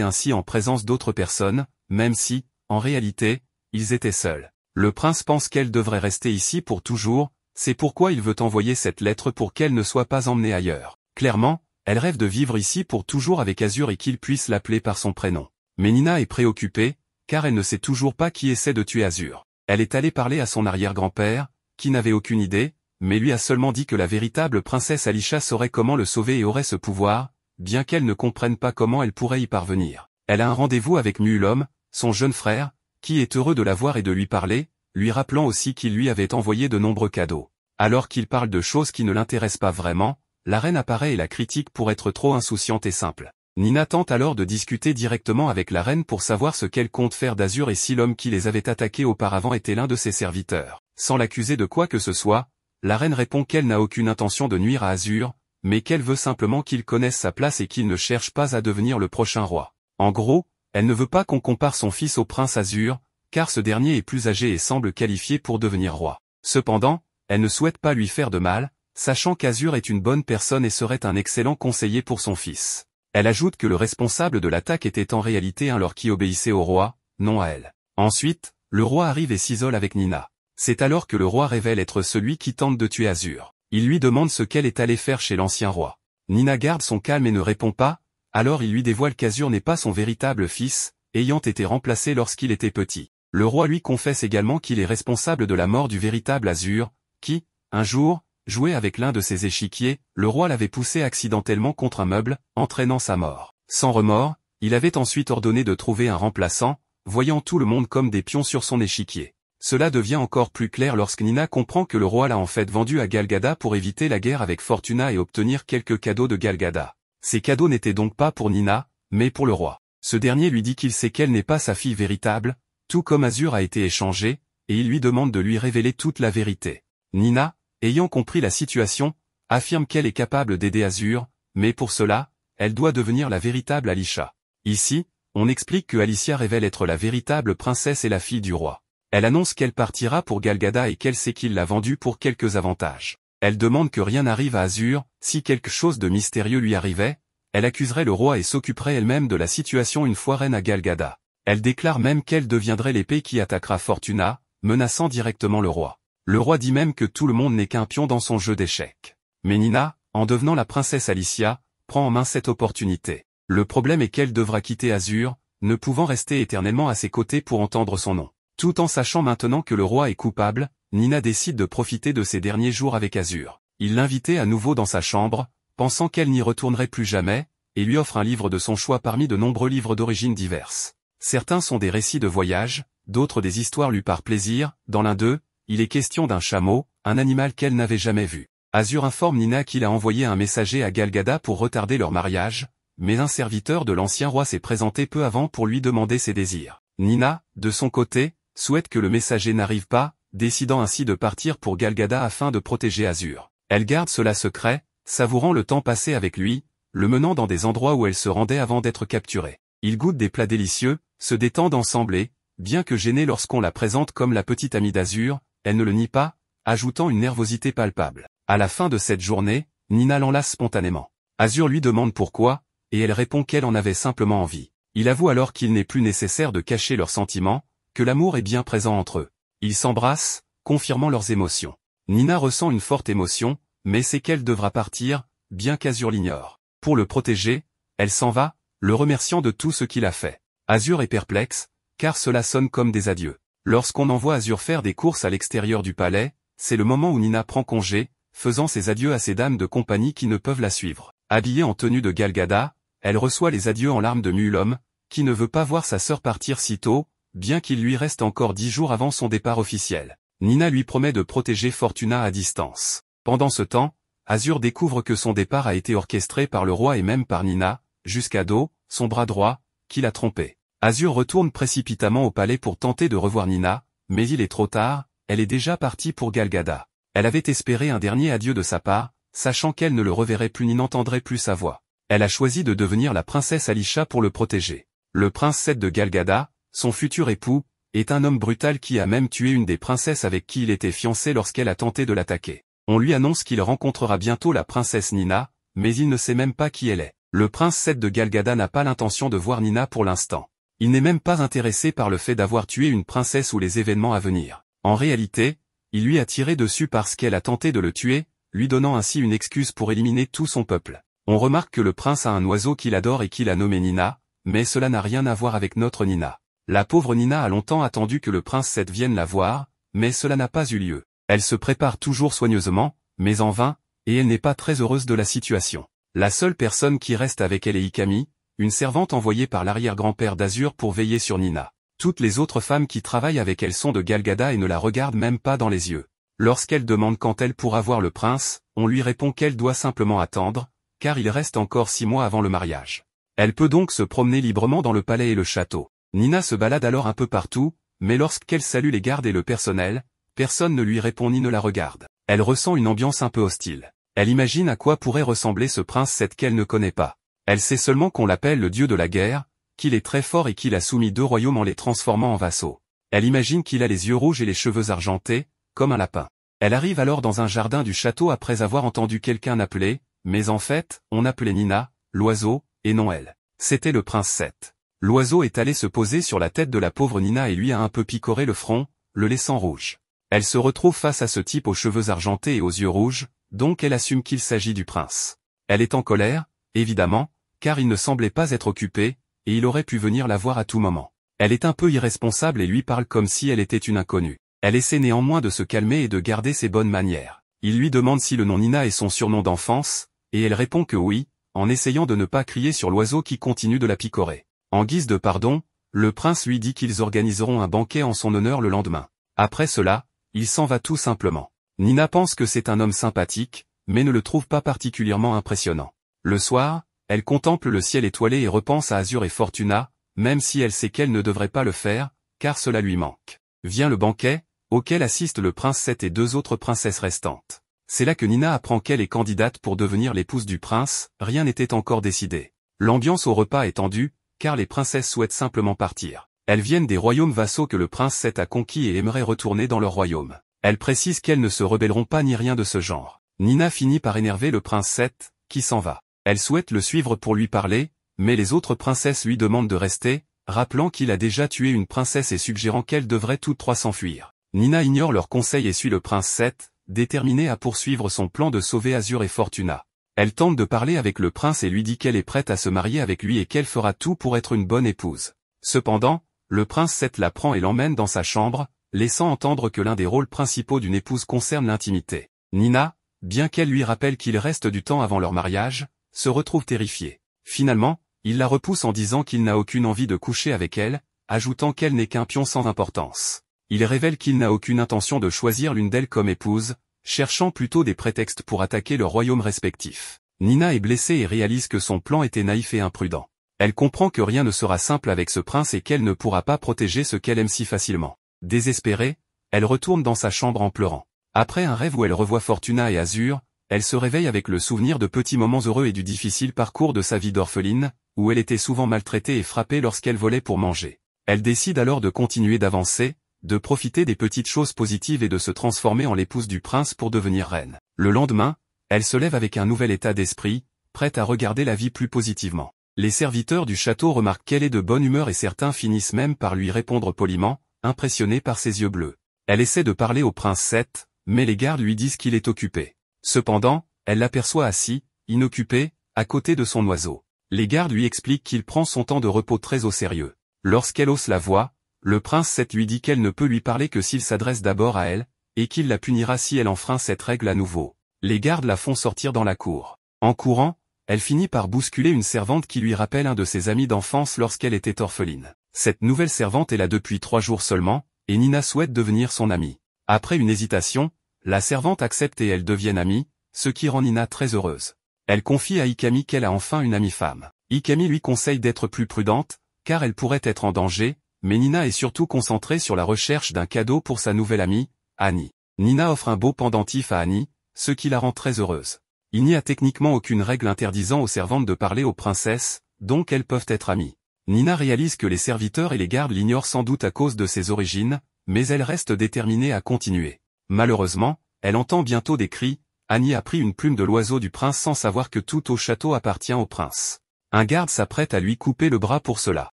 ainsi en présence d'autres personnes, même si, en réalité, ils étaient seuls. Le prince pense qu'elle devrait rester ici pour toujours, c'est pourquoi il veut envoyer cette lettre pour qu'elle ne soit pas emmenée ailleurs. Clairement, elle rêve de vivre ici pour toujours avec Azur et qu'il puisse l'appeler par son prénom. Mais Nina est préoccupée, car elle ne sait toujours pas qui essaie de tuer Azur. Elle est allée parler à son arrière-grand-père, qui n'avait aucune idée, mais lui a seulement dit que la véritable princesse Alisha saurait comment le sauver et aurait ce pouvoir, bien qu'elle ne comprenne pas comment elle pourrait y parvenir. Elle a un rendez-vous avec Muulom, son jeune frère, qui est heureux de la voir et de lui parler, lui rappelant aussi qu'il lui avait envoyé de nombreux cadeaux. Alors qu'il parle de choses qui ne l'intéressent pas vraiment, la reine apparaît et la critique pour être trop insouciante et simple. Nina tente alors de discuter directement avec la reine pour savoir ce qu'elle compte faire d'Azur et si l'homme qui les avait attaqués auparavant était l'un de ses serviteurs. Sans l'accuser de quoi que ce soit, la reine répond qu'elle n'a aucune intention de nuire à Azur, mais qu'elle veut simplement qu'il connaisse sa place et qu'il ne cherche pas à devenir le prochain roi. En gros, elle ne veut pas qu'on compare son fils au prince Azur, car ce dernier est plus âgé et semble qualifié pour devenir roi. Cependant, elle ne souhaite pas lui faire de mal, sachant qu'Azur est une bonne personne et serait un excellent conseiller pour son fils. Elle ajoute que le responsable de l'attaque était en réalité un lord qui obéissait au roi, non à elle. Ensuite, le roi arrive et s'isole avec Nina. C'est alors que le roi révèle être celui qui tente de tuer Azur. Il lui demande ce qu'elle est allée faire chez l'ancien roi. Nina garde son calme et ne répond pas, alors il lui dévoile qu'Azur n'est pas son véritable fils, ayant été remplacé lorsqu'il était petit. Le roi lui confesse également qu'il est responsable de la mort du véritable Azur, qui, un jour, jouait avec l'un de ses échiquiers, le roi l'avait poussé accidentellement contre un meuble, entraînant sa mort. Sans remords, il avait ensuite ordonné de trouver un remplaçant, voyant tout le monde comme des pions sur son échiquier. Cela devient encore plus clair lorsque Nina comprend que le roi l'a en fait vendu à Galgada pour éviter la guerre avec Fortuna et obtenir quelques cadeaux de Galgada. Ces cadeaux n'étaient donc pas pour Nina, mais pour le roi. Ce dernier lui dit qu'il sait qu'elle n'est pas sa fille véritable, tout comme Azur a été échangé, et il lui demande de lui révéler toute la vérité. Nina, ayant compris la situation, affirme qu'elle est capable d'aider Azur, mais pour cela, elle doit devenir la véritable Alisha. Ici, on explique que Alicia révèle être la véritable princesse et la fille du roi. Elle annonce qu'elle partira pour Galgada et qu'elle sait qu'il l'a vendue pour quelques avantages. Elle demande que rien n'arrive à Azur, si quelque chose de mystérieux lui arrivait, elle accuserait le roi et s'occuperait elle-même de la situation une fois reine à Galgada. Elle déclare même qu'elle deviendrait l'épée qui attaquera Fortuna, menaçant directement le roi. Le roi dit même que tout le monde n'est qu'un pion dans son jeu d'échecs. Mais Nina, en devenant la princesse Alicia, prend en main cette opportunité. Le problème est qu'elle devra quitter Azur, ne pouvant rester éternellement à ses côtés pour entendre son nom. Tout en sachant maintenant que le roi est coupable, Nina décide de profiter de ses derniers jours avec Azur. Il l'invitait à nouveau dans sa chambre, pensant qu'elle n'y retournerait plus jamais, et lui offre un livre de son choix parmi de nombreux livres d'origines diverses. Certains sont des récits de voyage, d'autres des histoires lues par plaisir. Dans l'un d'eux, il est question d'un chameau, un animal qu'elle n'avait jamais vu. Azur informe Nina qu'il a envoyé un messager à Galgada pour retarder leur mariage, mais un serviteur de l'ancien roi s'est présenté peu avant pour lui demander ses désirs. Nina, de son côté, souhaite que le messager n'arrive pas, décidant ainsi de partir pour Galgada afin de protéger Azur. Elle garde cela secret, savourant le temps passé avec lui, le menant dans des endroits où elle se rendait avant d'être capturée. Ils goûtent des plats délicieux, se détendent ensemble et, bien que gênée lorsqu'on la présente comme la petite amie d'Azur, elle ne le nie pas, ajoutant une nervosité palpable. À la fin de cette journée, Nina l'enlace spontanément. Azur lui demande pourquoi, et elle répond qu'elle en avait simplement envie. Il avoue alors qu'il n'est plus nécessaire de cacher leurs sentiments, que l'amour est bien présent entre eux. Ils s'embrassent, confirmant leurs émotions. Nina ressent une forte émotion, mais sait qu'elle devra partir, bien qu'Azur l'ignore. Pour le protéger, elle s'en va, le remerciant de tout ce qu'il a fait. Azur est perplexe, car cela sonne comme des adieux. Lorsqu'on envoie Azur faire des courses à l'extérieur du palais, c'est le moment où Nina prend congé, faisant ses adieux à ses dames de compagnie qui ne peuvent la suivre. Habillée en tenue de Galgada, elle reçoit les adieux en larmes de Muulom, qui ne veut pas voir sa sœur partir si tôt, bien qu'il lui reste encore 10 jours avant son départ officiel. Nina lui promet de protéger Fortuna à distance. Pendant ce temps, Azur découvre que son départ a été orchestré par le roi et même par Nina, jusqu'à Do, son bras droit, qui l'a trompé. Azur retourne précipitamment au palais pour tenter de revoir Nina, mais il est trop tard, elle est déjà partie pour Galgada. Elle avait espéré un dernier adieu de sa part, sachant qu'elle ne le reverrait plus ni n'entendrait plus sa voix. Elle a choisi de devenir la princesse Alisha pour le protéger. Le prince Seth de Galgada, son futur époux, est un homme brutal qui a même tué une des princesses avec qui il était fiancé lorsqu'elle a tenté de l'attaquer. On lui annonce qu'il rencontrera bientôt la princesse Nina, mais il ne sait même pas qui elle est. Le prince Seth de Galgada n'a pas l'intention de voir Nina pour l'instant. Il n'est même pas intéressé par le fait d'avoir tué une princesse ou les événements à venir. En réalité, il lui a tiré dessus parce qu'elle a tenté de le tuer, lui donnant ainsi une excuse pour éliminer tout son peuple. On remarque que le prince a un oiseau qu'il adore et qu'il a nommé Nina, mais cela n'a rien à voir avec notre Nina. La pauvre Nina a longtemps attendu que le prince Seth vienne la voir, mais cela n'a pas eu lieu. Elle se prépare toujours soigneusement, mais en vain, et elle n'est pas très heureuse de la situation. La seule personne qui reste avec elle est Ikami, une servante envoyée par l'arrière-grand-père d'Azur pour veiller sur Nina. Toutes les autres femmes qui travaillent avec elle sont de Galgada et ne la regardent même pas dans les yeux. Lorsqu'elle demande quand elle pourra voir le prince, on lui répond qu'elle doit simplement attendre, car il reste encore 6 mois avant le mariage. Elle peut donc se promener librement dans le palais et le château. Nina se balade alors un peu partout, mais lorsqu'elle salue les gardes et le personnel, personne ne lui répond ni ne la regarde. Elle ressent une ambiance un peu hostile. Elle imagine à quoi pourrait ressembler ce prince Seth qu'elle ne connaît pas. Elle sait seulement qu'on l'appelle le dieu de la guerre, qu'il est très fort et qu'il a soumis 2 royaumes en les transformant en vassaux. Elle imagine qu'il a les yeux rouges et les cheveux argentés, comme un lapin. Elle arrive alors dans un jardin du château après avoir entendu quelqu'un appeler, mais en fait, on appelait Nina, l'oiseau, et non elle. C'était le prince Seth. L'oiseau est allé se poser sur la tête de la pauvre Nina et lui a un peu picoré le front, le laissant rouge. Elle se retrouve face à ce type aux cheveux argentés et aux yeux rouges, donc elle assume qu'il s'agit du prince. Elle est en colère, évidemment, car il ne semblait pas être occupé, et il aurait pu venir la voir à tout moment. Elle est un peu irresponsable et lui parle comme si elle était une inconnue. Elle essaie néanmoins de se calmer et de garder ses bonnes manières. Il lui demande si le nom Nina est son surnom d'enfance, et elle répond que oui, en essayant de ne pas crier sur l'oiseau qui continue de la picorer. En guise de pardon, le prince lui dit qu'ils organiseront un banquet en son honneur le lendemain. Après cela, il s'en va tout simplement. Nina pense que c'est un homme sympathique, mais ne le trouve pas particulièrement impressionnant. Le soir, elle contemple le ciel étoilé et repense à Azur et Fortuna, même si elle sait qu'elle ne devrait pas le faire, car cela lui manque. Vient le banquet, auquel assistent le prince Seth et 2 autres princesses restantes. C'est là que Nina apprend qu'elle est candidate pour devenir l'épouse du prince, rien n'était encore décidé. L'ambiance au repas est tendue, car les princesses souhaitent simplement partir. Elles viennent des royaumes vassaux que le prince Seth a conquis et aimeraient retourner dans leur royaume. Elles précisent qu'elles ne se rebelleront pas ni rien de ce genre. Nina finit par énerver le prince Seth, qui s'en va. Elle souhaite le suivre pour lui parler, mais les autres princesses lui demandent de rester, rappelant qu'il a déjà tué une princesse et suggérant qu'elles devraient toutes 3 s'enfuir. Nina ignore leurs conseils et suit le prince Seth, déterminée à poursuivre son plan de sauver Azur et Fortuna. Elle tente de parler avec le prince et lui dit qu'elle est prête à se marier avec lui et qu'elle fera tout pour être une bonne épouse. Cependant, le prince Seth la prend et l'emmène dans sa chambre, laissant entendre que l'un des rôles principaux d'une épouse concerne l'intimité. Nina, bien qu'elle lui rappelle qu'il reste du temps avant leur mariage, se retrouve terrifiée. Finalement, il la repousse en disant qu'il n'a aucune envie de coucher avec elle, ajoutant qu'elle n'est qu'un pion sans importance. Il révèle qu'il n'a aucune intention de choisir l'une d'elles comme épouse, cherchant plutôt des prétextes pour attaquer leurs royaumes respectifs. Nina est blessée et réalise que son plan était naïf et imprudent. Elle comprend que rien ne sera simple avec ce prince et qu'elle ne pourra pas protéger ce qu'elle aime si facilement. Désespérée, elle retourne dans sa chambre en pleurant. Après un rêve où elle revoit Fortuna et Azur, elle se réveille avec le souvenir de petits moments heureux et du difficile parcours de sa vie d'orpheline, où elle était souvent maltraitée et frappée lorsqu'elle volait pour manger. Elle décide alors de continuer d'avancer, de profiter des petites choses positives et de se transformer en l'épouse du prince pour devenir reine. Le lendemain, elle se lève avec un nouvel état d'esprit, prête à regarder la vie plus positivement. Les serviteurs du château remarquent qu'elle est de bonne humeur et certains finissent même par lui répondre poliment, impressionnés par ses yeux bleus. Elle essaie de parler au prince Seth, mais les gardes lui disent qu'il est occupé. Cependant, elle l'aperçoit assis, inoccupé, à côté de son oiseau. Les gardes lui expliquent qu'il prend son temps de repos très au sérieux. Lorsqu'elle hausse la voix, le prince Seth lui dit qu'elle ne peut lui parler que s'il s'adresse d'abord à elle, et qu'il la punira si elle enfreint cette règle à nouveau. Les gardes la font sortir dans la cour. En courant, elle finit par bousculer une servante qui lui rappelle un de ses amis d'enfance lorsqu'elle était orpheline. Cette nouvelle servante est là depuis 3 jours seulement, et Nina souhaite devenir son amie. Après une hésitation, la servante accepte et elles deviennent amies, ce qui rend Nina très heureuse. Elle confie à Ikami qu'elle a enfin une amie femme. Ikami lui conseille d'être plus prudente, car elle pourrait être en danger, mais Nina est surtout concentrée sur la recherche d'un cadeau pour sa nouvelle amie, Annie. Nina offre un beau pendentif à Annie, ce qui la rend très heureuse. Il n'y a techniquement aucune règle interdisant aux servantes de parler aux princesses, donc elles peuvent être amies. Nina réalise que les serviteurs et les gardes l'ignorent sans doute à cause de ses origines, mais elle reste déterminée à continuer. Malheureusement, elle entend bientôt des cris, Annie a pris une plume de l'oiseau du prince sans savoir que tout au château appartient au prince. Un garde s'apprête à lui couper le bras pour cela.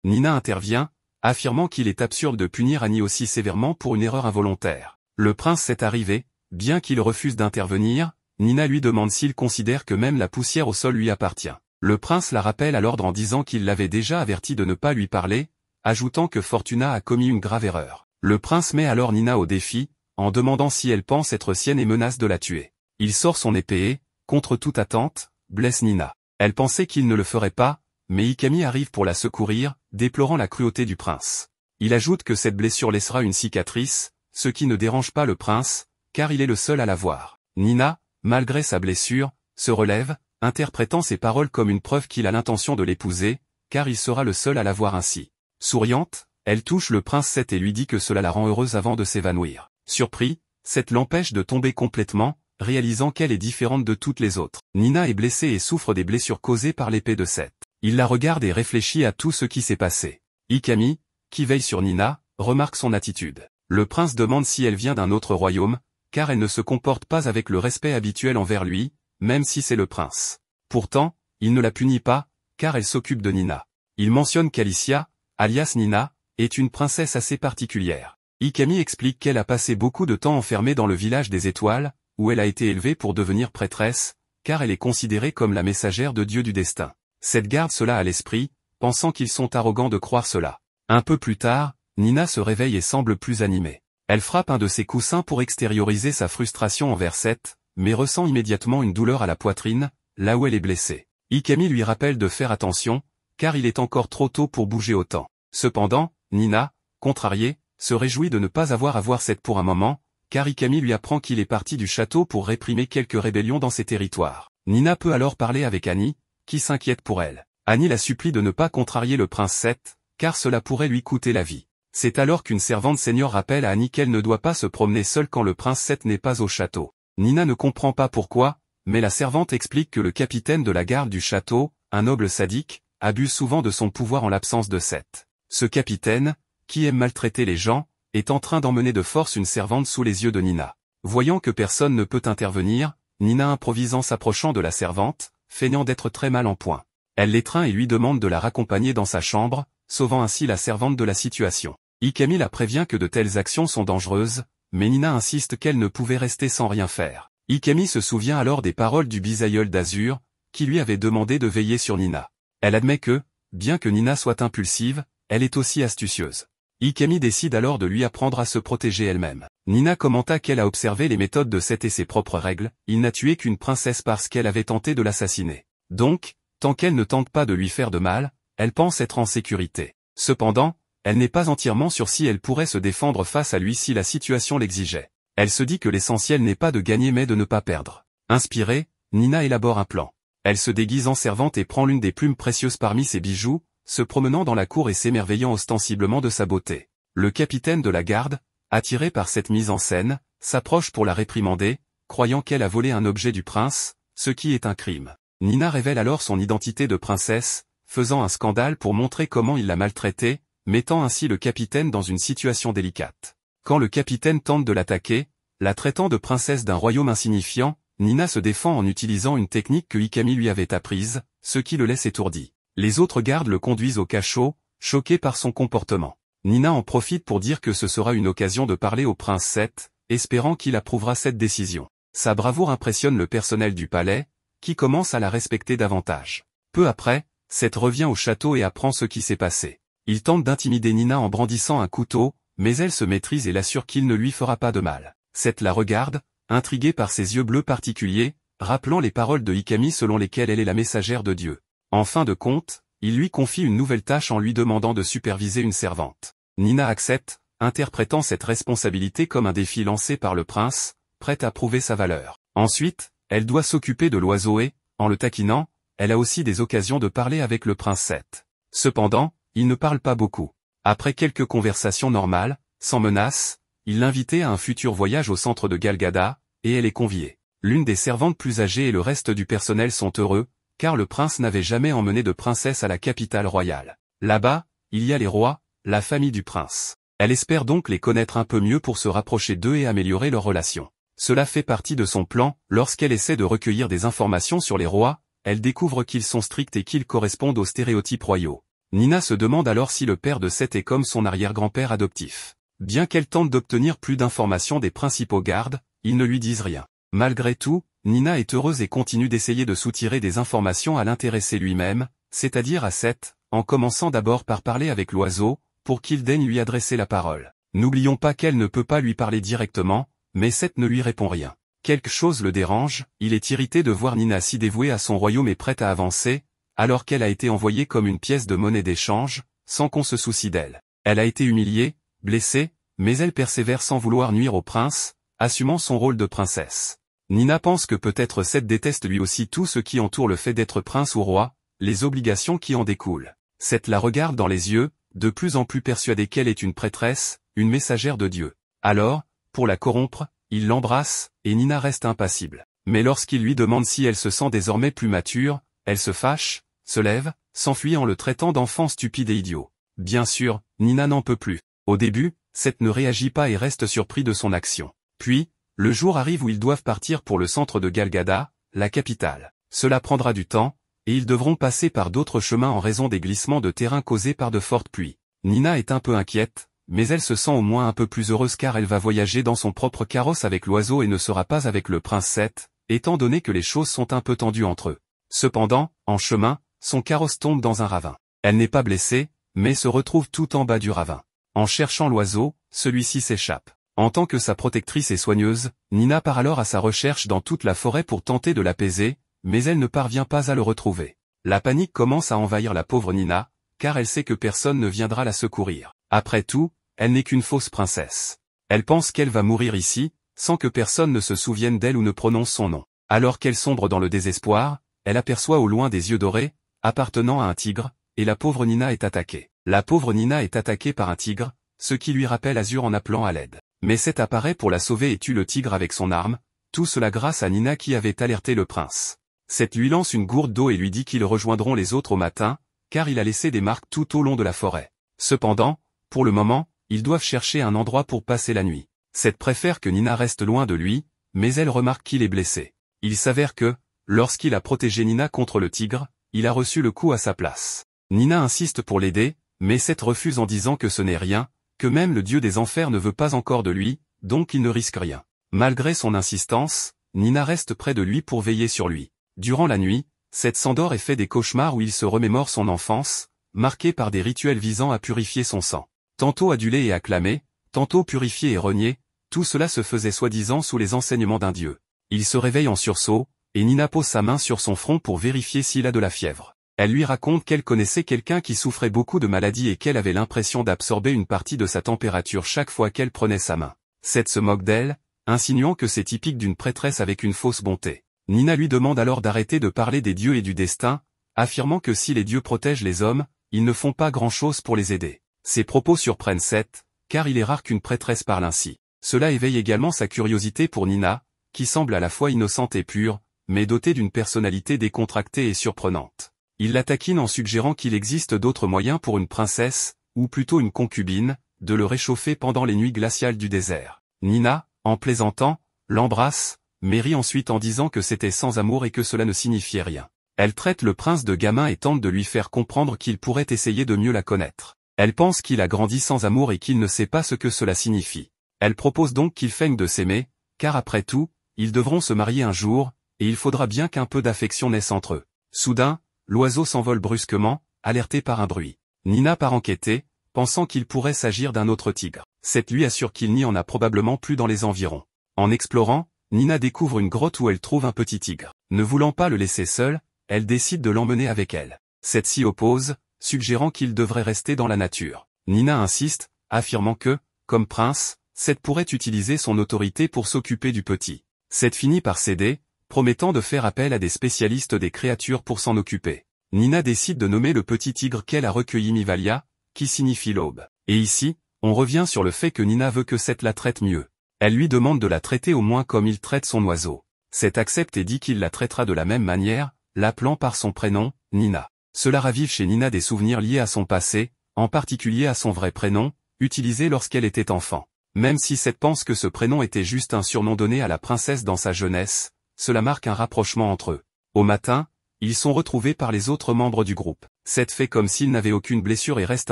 Nina intervient, affirmant qu'il est absurde de punir Annie aussi sévèrement pour une erreur involontaire. Le prince s'est arrivé, bien qu'il refuse d'intervenir, Nina lui demande s'il considère que même la poussière au sol lui appartient. Le prince la rappelle à l'ordre en disant qu'il l'avait déjà averti de ne pas lui parler, ajoutant que Fortuna a commis une grave erreur. Le prince met alors Nina au défi, en demandant si elle pense être sienne et menace de la tuer. Il sort son épée et, contre toute attente, blesse Nina. Elle pensait qu'il ne le ferait pas, mais Ikami arrive pour la secourir, déplorant la cruauté du prince. Il ajoute que cette blessure laissera une cicatrice, ce qui ne dérange pas le prince, car il est le seul à la voir. Nina, malgré sa blessure, se relève, interprétant ses paroles comme une preuve qu'il a l'intention de l'épouser, car il sera le seul à la voir ainsi. Souriante, elle touche le prince Seth et lui dit que cela la rend heureuse avant de s'évanouir. Surpris, Seth l'empêche de tomber complètement, réalisant qu'elle est différente de toutes les autres. Nina est blessée et souffre des blessures causées par l'épée de Seth. Il la regarde et réfléchit à tout ce qui s'est passé. Ikami, qui veille sur Nina, remarque son attitude. Le prince demande si elle vient d'un autre royaume, car elle ne se comporte pas avec le respect habituel envers lui, même si c'est le prince. Pourtant, il ne la punit pas, car elle s'occupe de Nina. Il mentionne qu'Alicia, alias Nina, est une princesse assez particulière. Ikami explique qu'elle a passé beaucoup de temps enfermée dans le village des étoiles, où elle a été élevée pour devenir prêtresse, car elle est considérée comme la messagère de Dieu du destin. Seth garde cela à l'esprit, pensant qu'ils sont arrogants de croire cela. Un peu plus tard, Nina se réveille et semble plus animée. Elle frappe un de ses coussins pour extérioriser sa frustration envers Seth, mais ressent immédiatement une douleur à la poitrine, là où elle est blessée. Ikami lui rappelle de faire attention, car il est encore trop tôt pour bouger autant. Cependant, Nina, contrariée, se réjouit de ne pas avoir à voir Seth pour un moment, car Ikami lui apprend qu'il est parti du château pour réprimer quelques rébellions dans ses territoires. Nina peut alors parler avec Annie, qui s'inquiète pour elle. Annie la supplie de ne pas contrarier le prince Seth, car cela pourrait lui coûter la vie. C'est alors qu'une servante senior rappelle à Annie qu'elle ne doit pas se promener seule quand le prince Seth n'est pas au château. Nina ne comprend pas pourquoi, mais la servante explique que le capitaine de la garde du château, un noble sadique, abuse souvent de son pouvoir en l'absence de Seth. Ce capitaine, qui aime maltraiter les gens, est en train d'emmener de force une servante sous les yeux de Nina. Voyant que personne ne peut intervenir, Nina improvise en s'approchant de la servante, feignant d'être très mal en point. Elle l'étreint et lui demande de la raccompagner dans sa chambre, sauvant ainsi la servante de la situation. Ikami la prévient que de telles actions sont dangereuses, mais Nina insiste qu'elle ne pouvait rester sans rien faire. Ikami se souvient alors des paroles du bisaïeul d'Azur, qui lui avait demandé de veiller sur Nina. Elle admet que, bien que Nina soit impulsive, elle est aussi astucieuse. Ikami décide alors de lui apprendre à se protéger elle-même. Nina commenta qu'elle a observé les méthodes de Seth et ses propres règles, il n'a tué qu'une princesse parce qu'elle avait tenté de l'assassiner. Donc, tant qu'elle ne tente pas de lui faire de mal, elle pense être en sécurité. Cependant, elle n'est pas entièrement sûre si elle pourrait se défendre face à lui si la situation l'exigeait. Elle se dit que l'essentiel n'est pas de gagner mais de ne pas perdre. Inspirée, Nina élabore un plan. Elle se déguise en servante et prend l'une des plumes précieuses parmi ses bijoux, se promenant dans la cour et s'émerveillant ostensiblement de sa beauté. Le capitaine de la garde, attiré par cette mise en scène, s'approche pour la réprimander, croyant qu'elle a volé un objet du prince, ce qui est un crime. Nina révèle alors son identité de princesse, faisant un scandale pour montrer comment il l'a maltraitée, mettant ainsi le capitaine dans une situation délicate. Quand le capitaine tente de l'attaquer, la traitant de princesse d'un royaume insignifiant, Nina se défend en utilisant une technique que Ikami lui avait apprise, ce qui le laisse étourdi. Les autres gardes le conduisent au cachot, choqués par son comportement. Nina en profite pour dire que ce sera une occasion de parler au prince Seth, espérant qu'il approuvera cette décision. Sa bravoure impressionne le personnel du palais, qui commence à la respecter davantage. Peu après, Seth revient au château et apprend ce qui s'est passé. Il tente d'intimider Nina en brandissant un couteau, mais elle se maîtrise et l'assure qu'il ne lui fera pas de mal. Seth la regarde, intrigué par ses yeux bleus particuliers, rappelant les paroles de Ikami selon lesquelles elle est la messagère de Dieu. En fin de compte, il lui confie une nouvelle tâche en lui demandant de superviser une servante. Nina accepte, interprétant cette responsabilité comme un défi lancé par le prince, prête à prouver sa valeur. Ensuite, elle doit s'occuper de l'oiseau et, en le taquinant, elle a aussi des occasions de parler avec le prince Seth. Cependant, il ne parle pas beaucoup. Après quelques conversations normales, sans menace, il l'invitait à un futur voyage au centre de Galgada, et elle est conviée. L'une des servantes plus âgées et le reste du personnel sont heureux, car le prince n'avait jamais emmené de princesse à la capitale royale. Là-bas, il y a les rois, la famille du prince. Elle espère donc les connaître un peu mieux pour se rapprocher d'eux et améliorer leurs relations. Cela fait partie de son plan. Lorsqu'elle essaie de recueillir des informations sur les rois, elle découvre qu'ils sont stricts et qu'ils correspondent aux stéréotypes royaux. Nina se demande alors si le père de Seth est comme son arrière-grand-père adoptif. Bien qu'elle tente d'obtenir plus d'informations des principaux gardes, ils ne lui disent rien. Malgré tout, Nina est heureuse et continue d'essayer de soutirer des informations à l'intéressé lui-même, c'est-à-dire à Seth, en commençant d'abord par parler avec l'oiseau, pour qu'il daigne lui adresser la parole. N'oublions pas qu'elle ne peut pas lui parler directement, mais Seth ne lui répond rien. Quelque chose le dérange, il est irrité de voir Nina si dévouée à son royaume et prête à avancer, alors qu'elle a été envoyée comme une pièce de monnaie d'échange, sans qu'on se soucie d'elle. Elle a été humiliée, blessée, mais elle persévère sans vouloir nuire au prince, assumant son rôle de princesse. Nina pense que peut-être Seth déteste lui aussi tout ce qui entoure le fait d'être prince ou roi, les obligations qui en découlent. Seth la regarde dans les yeux, de plus en plus persuadé qu'elle est une prêtresse, une messagère de Dieu. Alors, pour la corrompre, il l'embrasse, et Nina reste impassible. Mais lorsqu'il lui demande si elle se sent désormais plus mature, elle se fâche, se lève, s'enfuit en le traitant d'enfant stupide et idiot. Bien sûr, Nina n'en peut plus. Au début, Seth ne réagit pas et reste surpris de son action. Puis, le jour arrive où ils doivent partir pour le centre de Galgada, la capitale. Cela prendra du temps, et ils devront passer par d'autres chemins en raison des glissements de terrain causés par de fortes pluies. Nina est un peu inquiète, mais elle se sent au moins un peu plus heureuse car elle va voyager dans son propre carrosse avec l'oiseau et ne sera pas avec le prince Seth, étant donné que les choses sont un peu tendues entre eux. Cependant, en chemin, son carrosse tombe dans un ravin. Elle n'est pas blessée, mais se retrouve tout en bas du ravin. En cherchant l'oiseau, celui-ci s'échappe. En tant que sa protectrice et soigneuse, Nina part alors à sa recherche dans toute la forêt pour tenter de l'apaiser, mais elle ne parvient pas à le retrouver. La panique commence à envahir la pauvre Nina, car elle sait que personne ne viendra la secourir. Après tout, elle n'est qu'une fausse princesse. Elle pense qu'elle va mourir ici, sans que personne ne se souvienne d'elle ou ne prononce son nom. Alors qu'elle sombre dans le désespoir, elle aperçoit au loin des yeux dorés, appartenant à un tigre, et la pauvre Nina est attaquée. La pauvre Nina est attaquée par un tigre, ce qui lui rappelle Azur en appelant à l'aide. Mais Seth apparaît pour la sauver et tue le tigre avec son arme, tout cela grâce à Nina qui avait alerté le prince. Seth lui lance une gourde d'eau et lui dit qu'ils rejoindront les autres au matin, car il a laissé des marques tout au long de la forêt. Cependant, pour le moment, ils doivent chercher un endroit pour passer la nuit. Seth préfère que Nina reste loin de lui, mais elle remarque qu'il est blessé. Il s'avère que, lorsqu'il a protégé Nina contre le tigre, il a reçu le coup à sa place. Nina insiste pour l'aider, mais Seth refuse en disant que ce n'est rien, que même le dieu des enfers ne veut pas encore de lui, donc il ne risque rien. Malgré son insistance, Nina reste près de lui pour veiller sur lui. Durant la nuit, Seth s'endort et fait des cauchemars où il se remémore son enfance, marquée par des rituels visant à purifier son sang. Tantôt adulé et acclamé, tantôt purifié et renié, tout cela se faisait soi-disant sous les enseignements d'un dieu. Il se réveille en sursaut, et Nina pose sa main sur son front pour vérifier s'il a de la fièvre. Elle lui raconte qu'elle connaissait quelqu'un qui souffrait beaucoup de maladies et qu'elle avait l'impression d'absorber une partie de sa température chaque fois qu'elle prenait sa main. Seth se moque d'elle, insinuant que c'est typique d'une prêtresse avec une fausse bonté. Nina lui demande alors d'arrêter de parler des dieux et du destin, affirmant que si les dieux protègent les hommes, ils ne font pas grand-chose pour les aider. Ces propos surprennent Seth, car il est rare qu'une prêtresse parle ainsi. Cela éveille également sa curiosité pour Nina, qui semble à la fois innocente et pure, mais dotée d'une personnalité décontractée et surprenante. Il la taquine en suggérant qu'il existe d'autres moyens pour une princesse, ou plutôt une concubine, de le réchauffer pendant les nuits glaciales du désert. Nina, en plaisantant, l'embrasse, mais rit ensuite en disant que c'était sans amour et que cela ne signifiait rien. Elle traite le prince de gamin et tente de lui faire comprendre qu'il pourrait essayer de mieux la connaître. Elle pense qu'il a grandi sans amour et qu'il ne sait pas ce que cela signifie. Elle propose donc qu'ils feignent de s'aimer, car après tout, ils devront se marier un jour, et il faudra bien qu'un peu d'affection naisse entre eux. Soudain, l'oiseau s'envole brusquement, alerté par un bruit. Nina part enquêter, pensant qu'il pourrait s'agir d'un autre tigre. Seth lui assure qu'il n'y en a probablement plus dans les environs. En explorant, Nina découvre une grotte où elle trouve un petit tigre. Ne voulant pas le laisser seul, elle décide de l'emmener avec elle. Seth s'y oppose, suggérant qu'il devrait rester dans la nature. Nina insiste, affirmant que, comme prince, Seth pourrait utiliser son autorité pour s'occuper du petit. Seth finit par céder, promettant de faire appel à des spécialistes des créatures pour s'en occuper. Nina décide de nommer le petit tigre qu'elle a recueilli Mivalia, qui signifie l'aube. Et ici, on revient sur le fait que Nina veut que Seth la traite mieux. Elle lui demande de la traiter au moins comme il traite son oiseau. Seth accepte et dit qu'il la traitera de la même manière, l'appelant par son prénom, Nina. Cela ravive chez Nina des souvenirs liés à son passé, en particulier à son vrai prénom, utilisé lorsqu'elle était enfant. Même si Seth pense que ce prénom était juste un surnom donné à la princesse dans sa jeunesse, cela marque un rapprochement entre eux. Au matin, ils sont retrouvés par les autres membres du groupe. Seth fait comme s'il n'avait aucune blessure et reste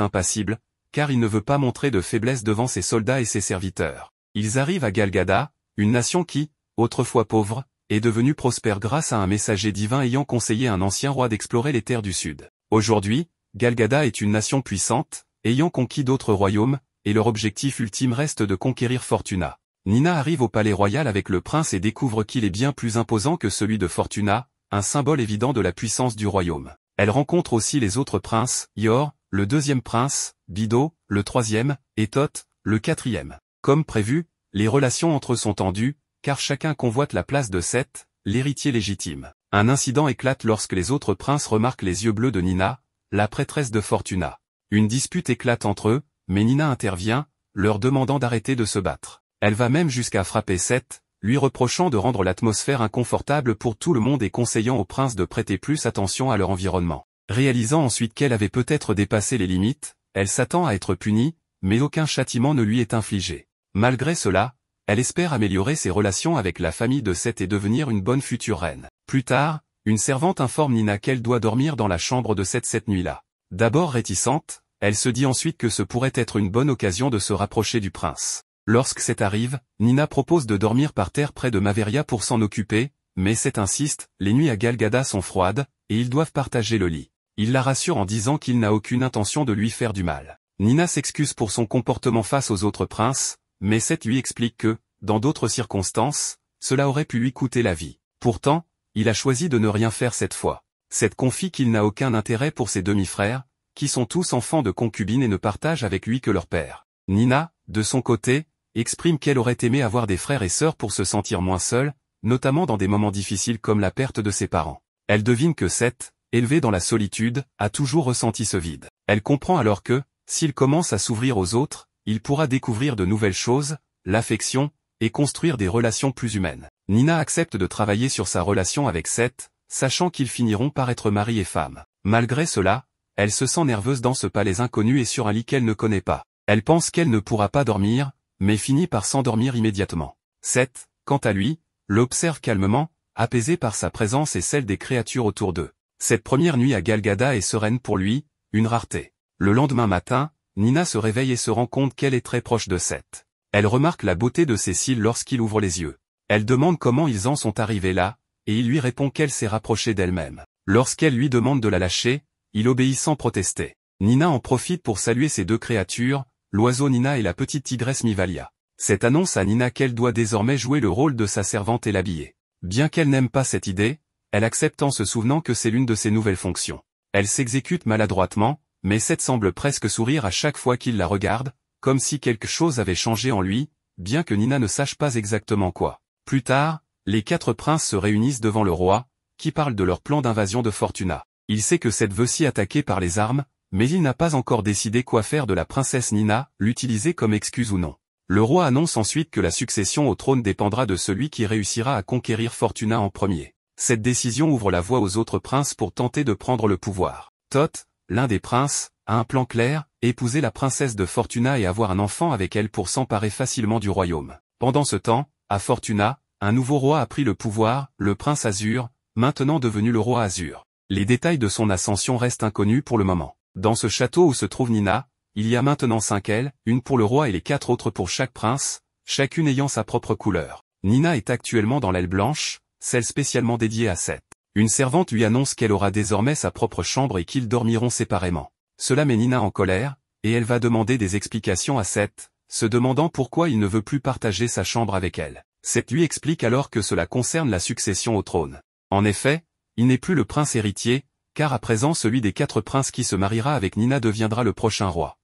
impassible, car il ne veut pas montrer de faiblesse devant ses soldats et ses serviteurs. Ils arrivent à Galgada, une nation qui, autrefois pauvre, est devenue prospère grâce à un messager divin ayant conseillé un ancien roi d'explorer les terres du sud. Aujourd'hui, Galgada est une nation puissante, ayant conquis d'autres royaumes, et leur objectif ultime reste de conquérir Fortuna. Nina arrive au palais royal avec le prince et découvre qu'il est bien plus imposant que celui de Fortuna, un symbole évident de la puissance du royaume. Elle rencontre aussi les autres princes, Yor, le deuxième prince, Bido, le troisième, et Tot, le quatrième. Comme prévu, les relations entre eux sont tendues, car chacun convoite la place de Seth, l'héritier légitime. Un incident éclate lorsque les autres princes remarquent les yeux bleus de Nina, la prêtresse de Fortuna. Une dispute éclate entre eux, mais Nina intervient, leur demandant d'arrêter de se battre. Elle va même jusqu'à frapper Seth, lui reprochant de rendre l'atmosphère inconfortable pour tout le monde et conseillant aux princes de prêter plus attention à leur environnement. Réalisant ensuite qu'elle avait peut-être dépassé les limites, elle s'attend à être punie, mais aucun châtiment ne lui est infligé. Malgré cela, elle espère améliorer ses relations avec la famille de Seth et devenir une bonne future reine. Plus tard, une servante informe Nina qu'elle doit dormir dans la chambre de Seth cette nuit-là. D'abord réticente, elle se dit ensuite que ce pourrait être une bonne occasion de se rapprocher du prince. Lorsque Seth arrive, Nina propose de dormir par terre près de Maveria pour s'en occuper, mais Seth insiste, les nuits à Galgada sont froides, et ils doivent partager le lit. Il la rassure en disant qu'il n'a aucune intention de lui faire du mal. Nina s'excuse pour son comportement face aux autres princes, mais Seth lui explique que, dans d'autres circonstances, cela aurait pu lui coûter la vie. Pourtant, il a choisi de ne rien faire cette fois. Seth confie qu'il n'a aucun intérêt pour ses demi-frères, qui sont tous enfants de concubines et ne partagent avec lui que leur père. Nina, de son côté, exprime qu'elle aurait aimé avoir des frères et sœurs pour se sentir moins seule, notamment dans des moments difficiles comme la perte de ses parents. Elle devine que Seth, élevé dans la solitude, a toujours ressenti ce vide. Elle comprend alors que, s'il commence à s'ouvrir aux autres, il pourra découvrir de nouvelles choses, l'affection, et construire des relations plus humaines. Nina accepte de travailler sur sa relation avec Seth, sachant qu'ils finiront par être mari et femme. Malgré cela, elle se sent nerveuse dans ce palais inconnu et sur un lit qu'elle ne connaît pas. Elle pense qu'elle ne pourra pas dormir, mais finit par s'endormir immédiatement. Seth, quant à lui, l'observe calmement, apaisé par sa présence et celle des créatures autour d'eux. Cette première nuit à Galgada est sereine pour lui, une rareté. Le lendemain matin, Nina se réveille et se rend compte qu'elle est très proche de Seth. Elle remarque la beauté de ses cils lorsqu'il ouvre les yeux. Elle demande comment ils en sont arrivés là, et il lui répond qu'elle s'est rapprochée d'elle-même. Lorsqu'elle lui demande de la lâcher, il obéit sans protester. Nina en profite pour saluer ces deux créatures, l'oiseau Nina et la petite tigresse Mivalia. Cette annonce à Nina qu'elle doit désormais jouer le rôle de sa servante et l'habiller. Bien qu'elle n'aime pas cette idée, elle accepte en se souvenant que c'est l'une de ses nouvelles fonctions. Elle s'exécute maladroitement, mais Seth semble presque sourire à chaque fois qu'il la regarde, comme si quelque chose avait changé en lui, bien que Nina ne sache pas exactement quoi. Plus tard, les quatre princes se réunissent devant le roi, qui parle de leur plan d'invasion de Fortuna. Il sait que Seth veut s'y attaquer par les armes, mais il n'a pas encore décidé quoi faire de la princesse Nina, l'utiliser comme excuse ou non. Le roi annonce ensuite que la succession au trône dépendra de celui qui réussira à conquérir Fortuna en premier. Cette décision ouvre la voie aux autres princes pour tenter de prendre le pouvoir. Tot, l'un des princes, a un plan clair, épouser la princesse de Fortuna et avoir un enfant avec elle pour s'emparer facilement du royaume. Pendant ce temps, à Fortuna, un nouveau roi a pris le pouvoir, le prince Azur, maintenant devenu le roi Azur. Les détails de son ascension restent inconnus pour le moment. Dans ce château où se trouve Nina, il y a maintenant 5 ailes, une pour le roi et les 4 autres pour chaque prince, chacune ayant sa propre couleur. Nina est actuellement dans l'aile blanche, celle spécialement dédiée à Seth. Une servante lui annonce qu'elle aura désormais sa propre chambre et qu'ils dormiront séparément. Cela met Nina en colère, et elle va demander des explications à Seth, se demandant pourquoi il ne veut plus partager sa chambre avec elle. Seth lui explique alors que cela concerne la succession au trône. En effet, il n'est plus le prince héritier, car à présent celui des 4 princes qui se mariera avec Nina deviendra le prochain roi.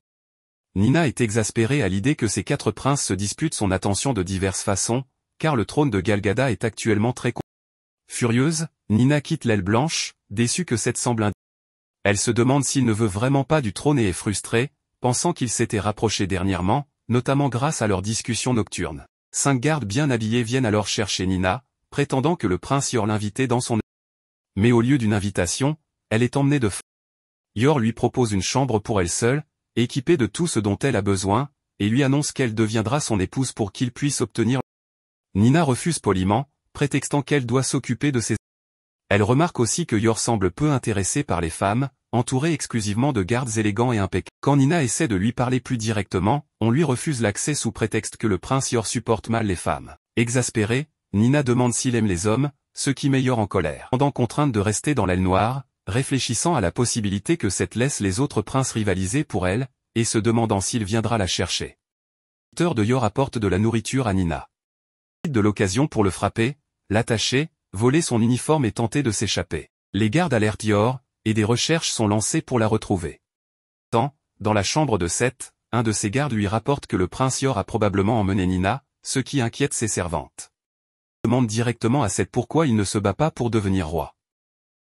Nina est exaspérée à l'idée que ces 4 princes se disputent son attention de diverses façons, car le trône de Galgada est actuellement très furieuse, Nina quitte l'aile blanche, déçue que Seth semble Elle se demande s'il ne veut vraiment pas du trône et est frustrée, pensant qu'ils s'étaient rapprochés dernièrement, notamment grâce à leurs discussions nocturnes. 5 gardes bien habillés viennent alors chercher Nina, prétendant que le prince Yor l'invitait dans son... Mais au lieu d'une invitation, elle est emmenée de Yor lui propose une chambre pour elle seule, équipée de tout ce dont elle a besoin, et lui annonce qu'elle deviendra son épouse pour qu'il puisse obtenir. Nina refuse poliment, prétextant qu'elle doit s'occuper de ses. Elle remarque aussi que Yor semble peu intéressé par les femmes, entouré exclusivement de gardes élégants et impeccables. Quand Nina essaie de lui parler plus directement, on lui refuse l'accès sous prétexte que le prince Yor supporte mal les femmes. Exaspérée, Nina demande s'il aime les hommes, ce qui met Yor en colère. Pendant contrainte de rester dans l'aile noire, réfléchissant à la possibilité que cette laisse les autres princes rivaliser pour elle, et se demandant s'il viendra la chercher. L'auteur de Yor apporte de la nourriture à Nina. Il profite de l'occasion pour le frapper, l'attacher, voler son uniforme et tenter de s'échapper. Les gardes alertent Yor, et des recherches sont lancées pour la retrouver. Dans la chambre de Seth, un de ses gardes lui rapporte que le prince Yor a probablement emmené Nina, ce qui inquiète ses servantes. Il demande directement à Seth pourquoi il ne se bat pas pour devenir roi.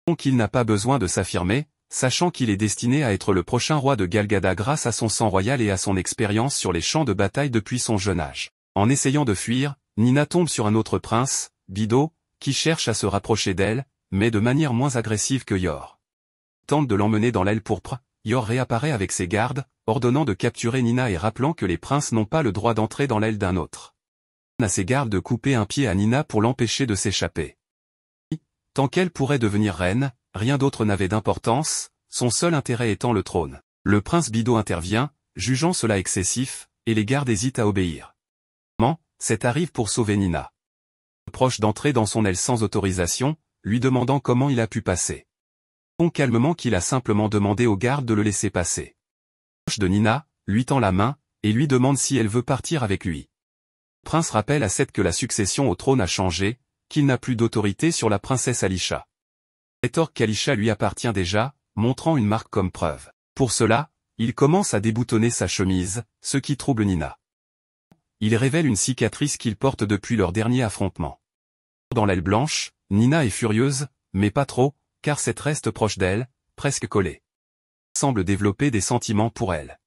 Donc il n'a pas besoin de s'affirmer, sachant qu'il est destiné à être le prochain roi de Galgada grâce à son sang royal et à son expérience sur les champs de bataille depuis son jeune âge. En essayant de fuir, Nina tombe sur un autre prince, Bido, qui cherche à se rapprocher d'elle, mais de manière moins agressive que Yor. Tente de l'emmener dans l'aile pourpre, Yor réapparaît avec ses gardes, ordonnant de capturer Nina et rappelant que les princes n'ont pas le droit d'entrer dans l'aile d'un autre. Il ordonne à ses gardes de couper un pied à Nina pour l'empêcher de s'échapper. Tant qu'elle pourrait devenir reine, rien d'autre n'avait d'importance, son seul intérêt étant le trône. Le prince Bido intervient, jugeant cela excessif, et les gardes hésitent à obéir. Seth arrive pour sauver Nina. Proche d'entrer dans son aile sans autorisation, lui demandant comment il a pu passer. Il répond calmement qu'il a simplement demandé aux gardes de le laisser passer. Proche de Nina, lui tend la main, et lui demande si elle veut partir avec lui. Le prince rappelle à Seth que la succession au trône a changé, qu'il n'a plus d'autorité sur la princesse Alisha. Il rétorque qu'Alisha lui appartient déjà, montrant une marque comme preuve. Pour cela, il commence à déboutonner sa chemise, ce qui trouble Nina. Il révèle une cicatrice qu'il porte depuis leur dernier affrontement. Dans l'aile blanche, Nina est furieuse, mais pas trop, car Seth reste proche d'elle, presque collé. Il semble développer des sentiments pour elle.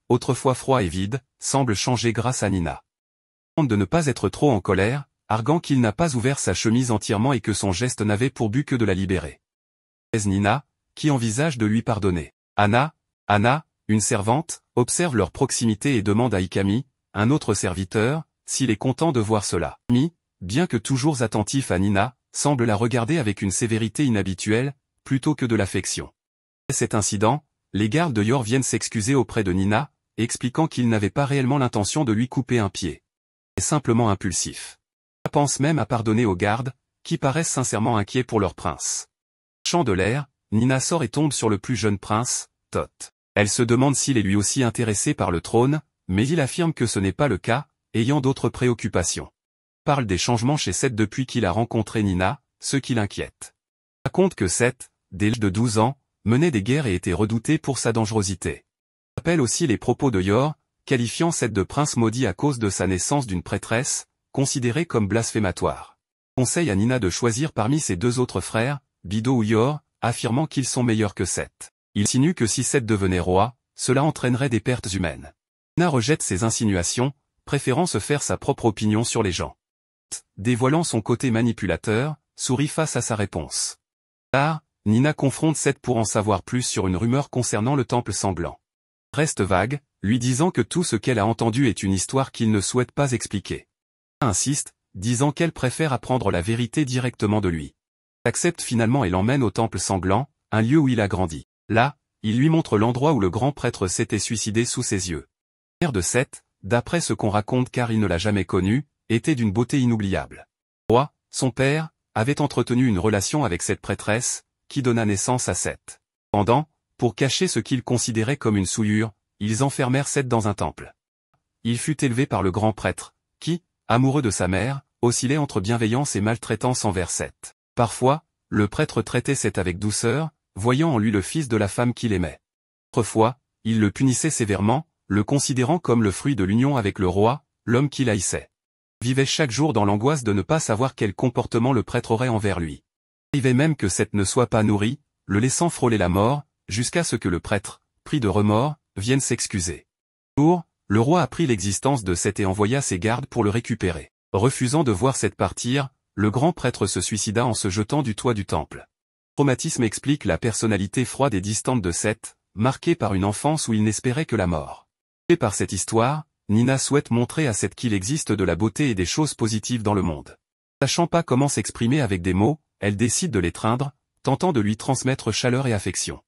Autrefois froid et vide, semble changer grâce à Nina. Il tente de ne pas être trop en colère, arguant qu'il n'a pas ouvert sa chemise entièrement et que son geste n'avait pour but que de la libérer. Nina, qui envisage de lui pardonner. Anna, une servante, observe leur proximité et demande à Ikami, un autre serviteur, s'il est content de voir cela. Ikami, bien que toujours attentif à Nina, semble la regarder avec une sévérité inhabituelle, plutôt que de l'affection. Après cet incident, les gardes de Yor viennent s'excuser auprès de Nina, expliquant qu'ils n'avaient pas réellement l'intention de lui couper un pied. C'est simplement impulsif. Elle pense même à pardonner aux gardes, qui paraissent sincèrement inquiets pour leur prince. Champ de l'air, Nina sort et tombe sur le plus jeune prince, Tot. Elle se demande s'il est lui aussi intéressé par le trône, mais il affirme que ce n'est pas le cas, ayant d'autres préoccupations. Il parle des changements chez Seth depuis qu'il a rencontré Nina, ce qui l'inquiète. Il raconte que Seth, dès l'âge de 12 ans, menait des guerres et était redouté pour sa dangerosité. Il rappelle aussi les propos de Yor, qualifiant Seth de prince maudit à cause de sa naissance d'une prêtresse, considérée comme blasphématoire. Il conseille à Nina de choisir parmi ses deux autres frères, Bido ou Yor, affirmant qu'ils sont meilleurs que Seth. Il insinue que si Seth devenait roi, cela entraînerait des pertes humaines. Nina rejette ces insinuations, préférant se faire sa propre opinion sur les gens. Dévoilant son côté manipulateur, sourit face à sa réponse. Tard, Nina confronte Seth pour en savoir plus sur une rumeur concernant le temple sanglant. Reste vague, lui disant que tout ce qu'elle a entendu est une histoire qu'il ne souhaite pas expliquer. Nina insiste, disant qu'elle préfère apprendre la vérité directement de lui. Il accepte finalement et l'emmène au temple sanglant, un lieu où il a grandi. Là, il lui montre l'endroit où le grand prêtre s'était suicidé sous ses yeux. La mère de Seth, d'après ce qu'on raconte car il ne l'a jamais connue, était d'une beauté inoubliable. Le roi, son père, avait entretenu une relation avec cette prêtresse, qui donna naissance à Seth. Cependant, pour cacher ce qu'ils considéraient comme une souillure, ils enfermèrent Seth dans un temple. Il fut élevé par le grand prêtre, qui, amoureux de sa mère, oscillait entre bienveillance et maltraitance envers Seth. Parfois, le prêtre traitait Seth avec douceur, voyant en lui le fils de la femme qu'il aimait. Autrefois, il le punissait sévèrement, le considérant comme le fruit de l'union avec le roi, l'homme qu'il haïssait. Il vivait chaque jour dans l'angoisse de ne pas savoir quel comportement le prêtre aurait envers lui. Il arrivait même que Seth ne soit pas nourri, le laissant frôler la mort, jusqu'à ce que le prêtre, pris de remords, vienne s'excuser. Un jour, le roi apprit l'existence de Seth et envoya ses gardes pour le récupérer. Refusant de voir Seth partir, le grand prêtre se suicida en se jetant du toit du temple. Le traumatisme explique la personnalité froide et distante de Seth, marquée par une enfance où il n'espérait que la mort. Et par cette histoire, Nina souhaite montrer à Seth qu'il existe de la beauté et des choses positives dans le monde. Sachant pas comment s'exprimer avec des mots, elle décide de l'étreindre, tentant de lui transmettre chaleur et affection.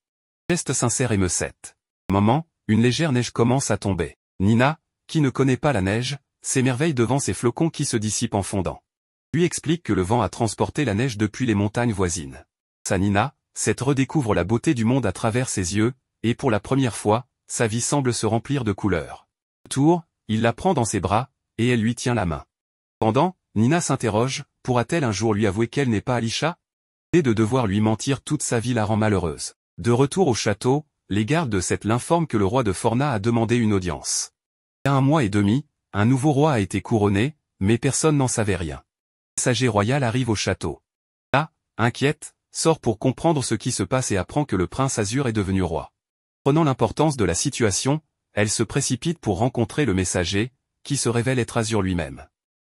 Geste sincère émeut Seth. Au moment, une légère neige commence à tomber. Nina, qui ne connaît pas la neige, s'émerveille devant ces flocons qui se dissipent en fondant. Lui explique que le vent a transporté la neige depuis les montagnes voisines. Sa Nina, Seth redécouvre la beauté du monde à travers ses yeux, et pour la première fois, sa vie semble se remplir de couleurs. Tour, il la prend dans ses bras, et elle lui tient la main. Pendant, Nina s'interroge, pourra-t-elle un jour lui avouer qu'elle n'est pas Alisha? Et de devoir lui mentir toute sa vie la rend malheureuse. De retour au château, les gardes de Seth l'informent que le roi de Forna a demandé une audience. Il y a 1 mois et demi, un nouveau roi a été couronné, mais personne n'en savait rien. Le messager royal arrive au château. Là, inquiète, sort pour comprendre ce qui se passe et apprend que le prince Azur est devenu roi. Prenant l'importance de la situation, elle se précipite pour rencontrer le messager, qui se révèle être Azur lui-même.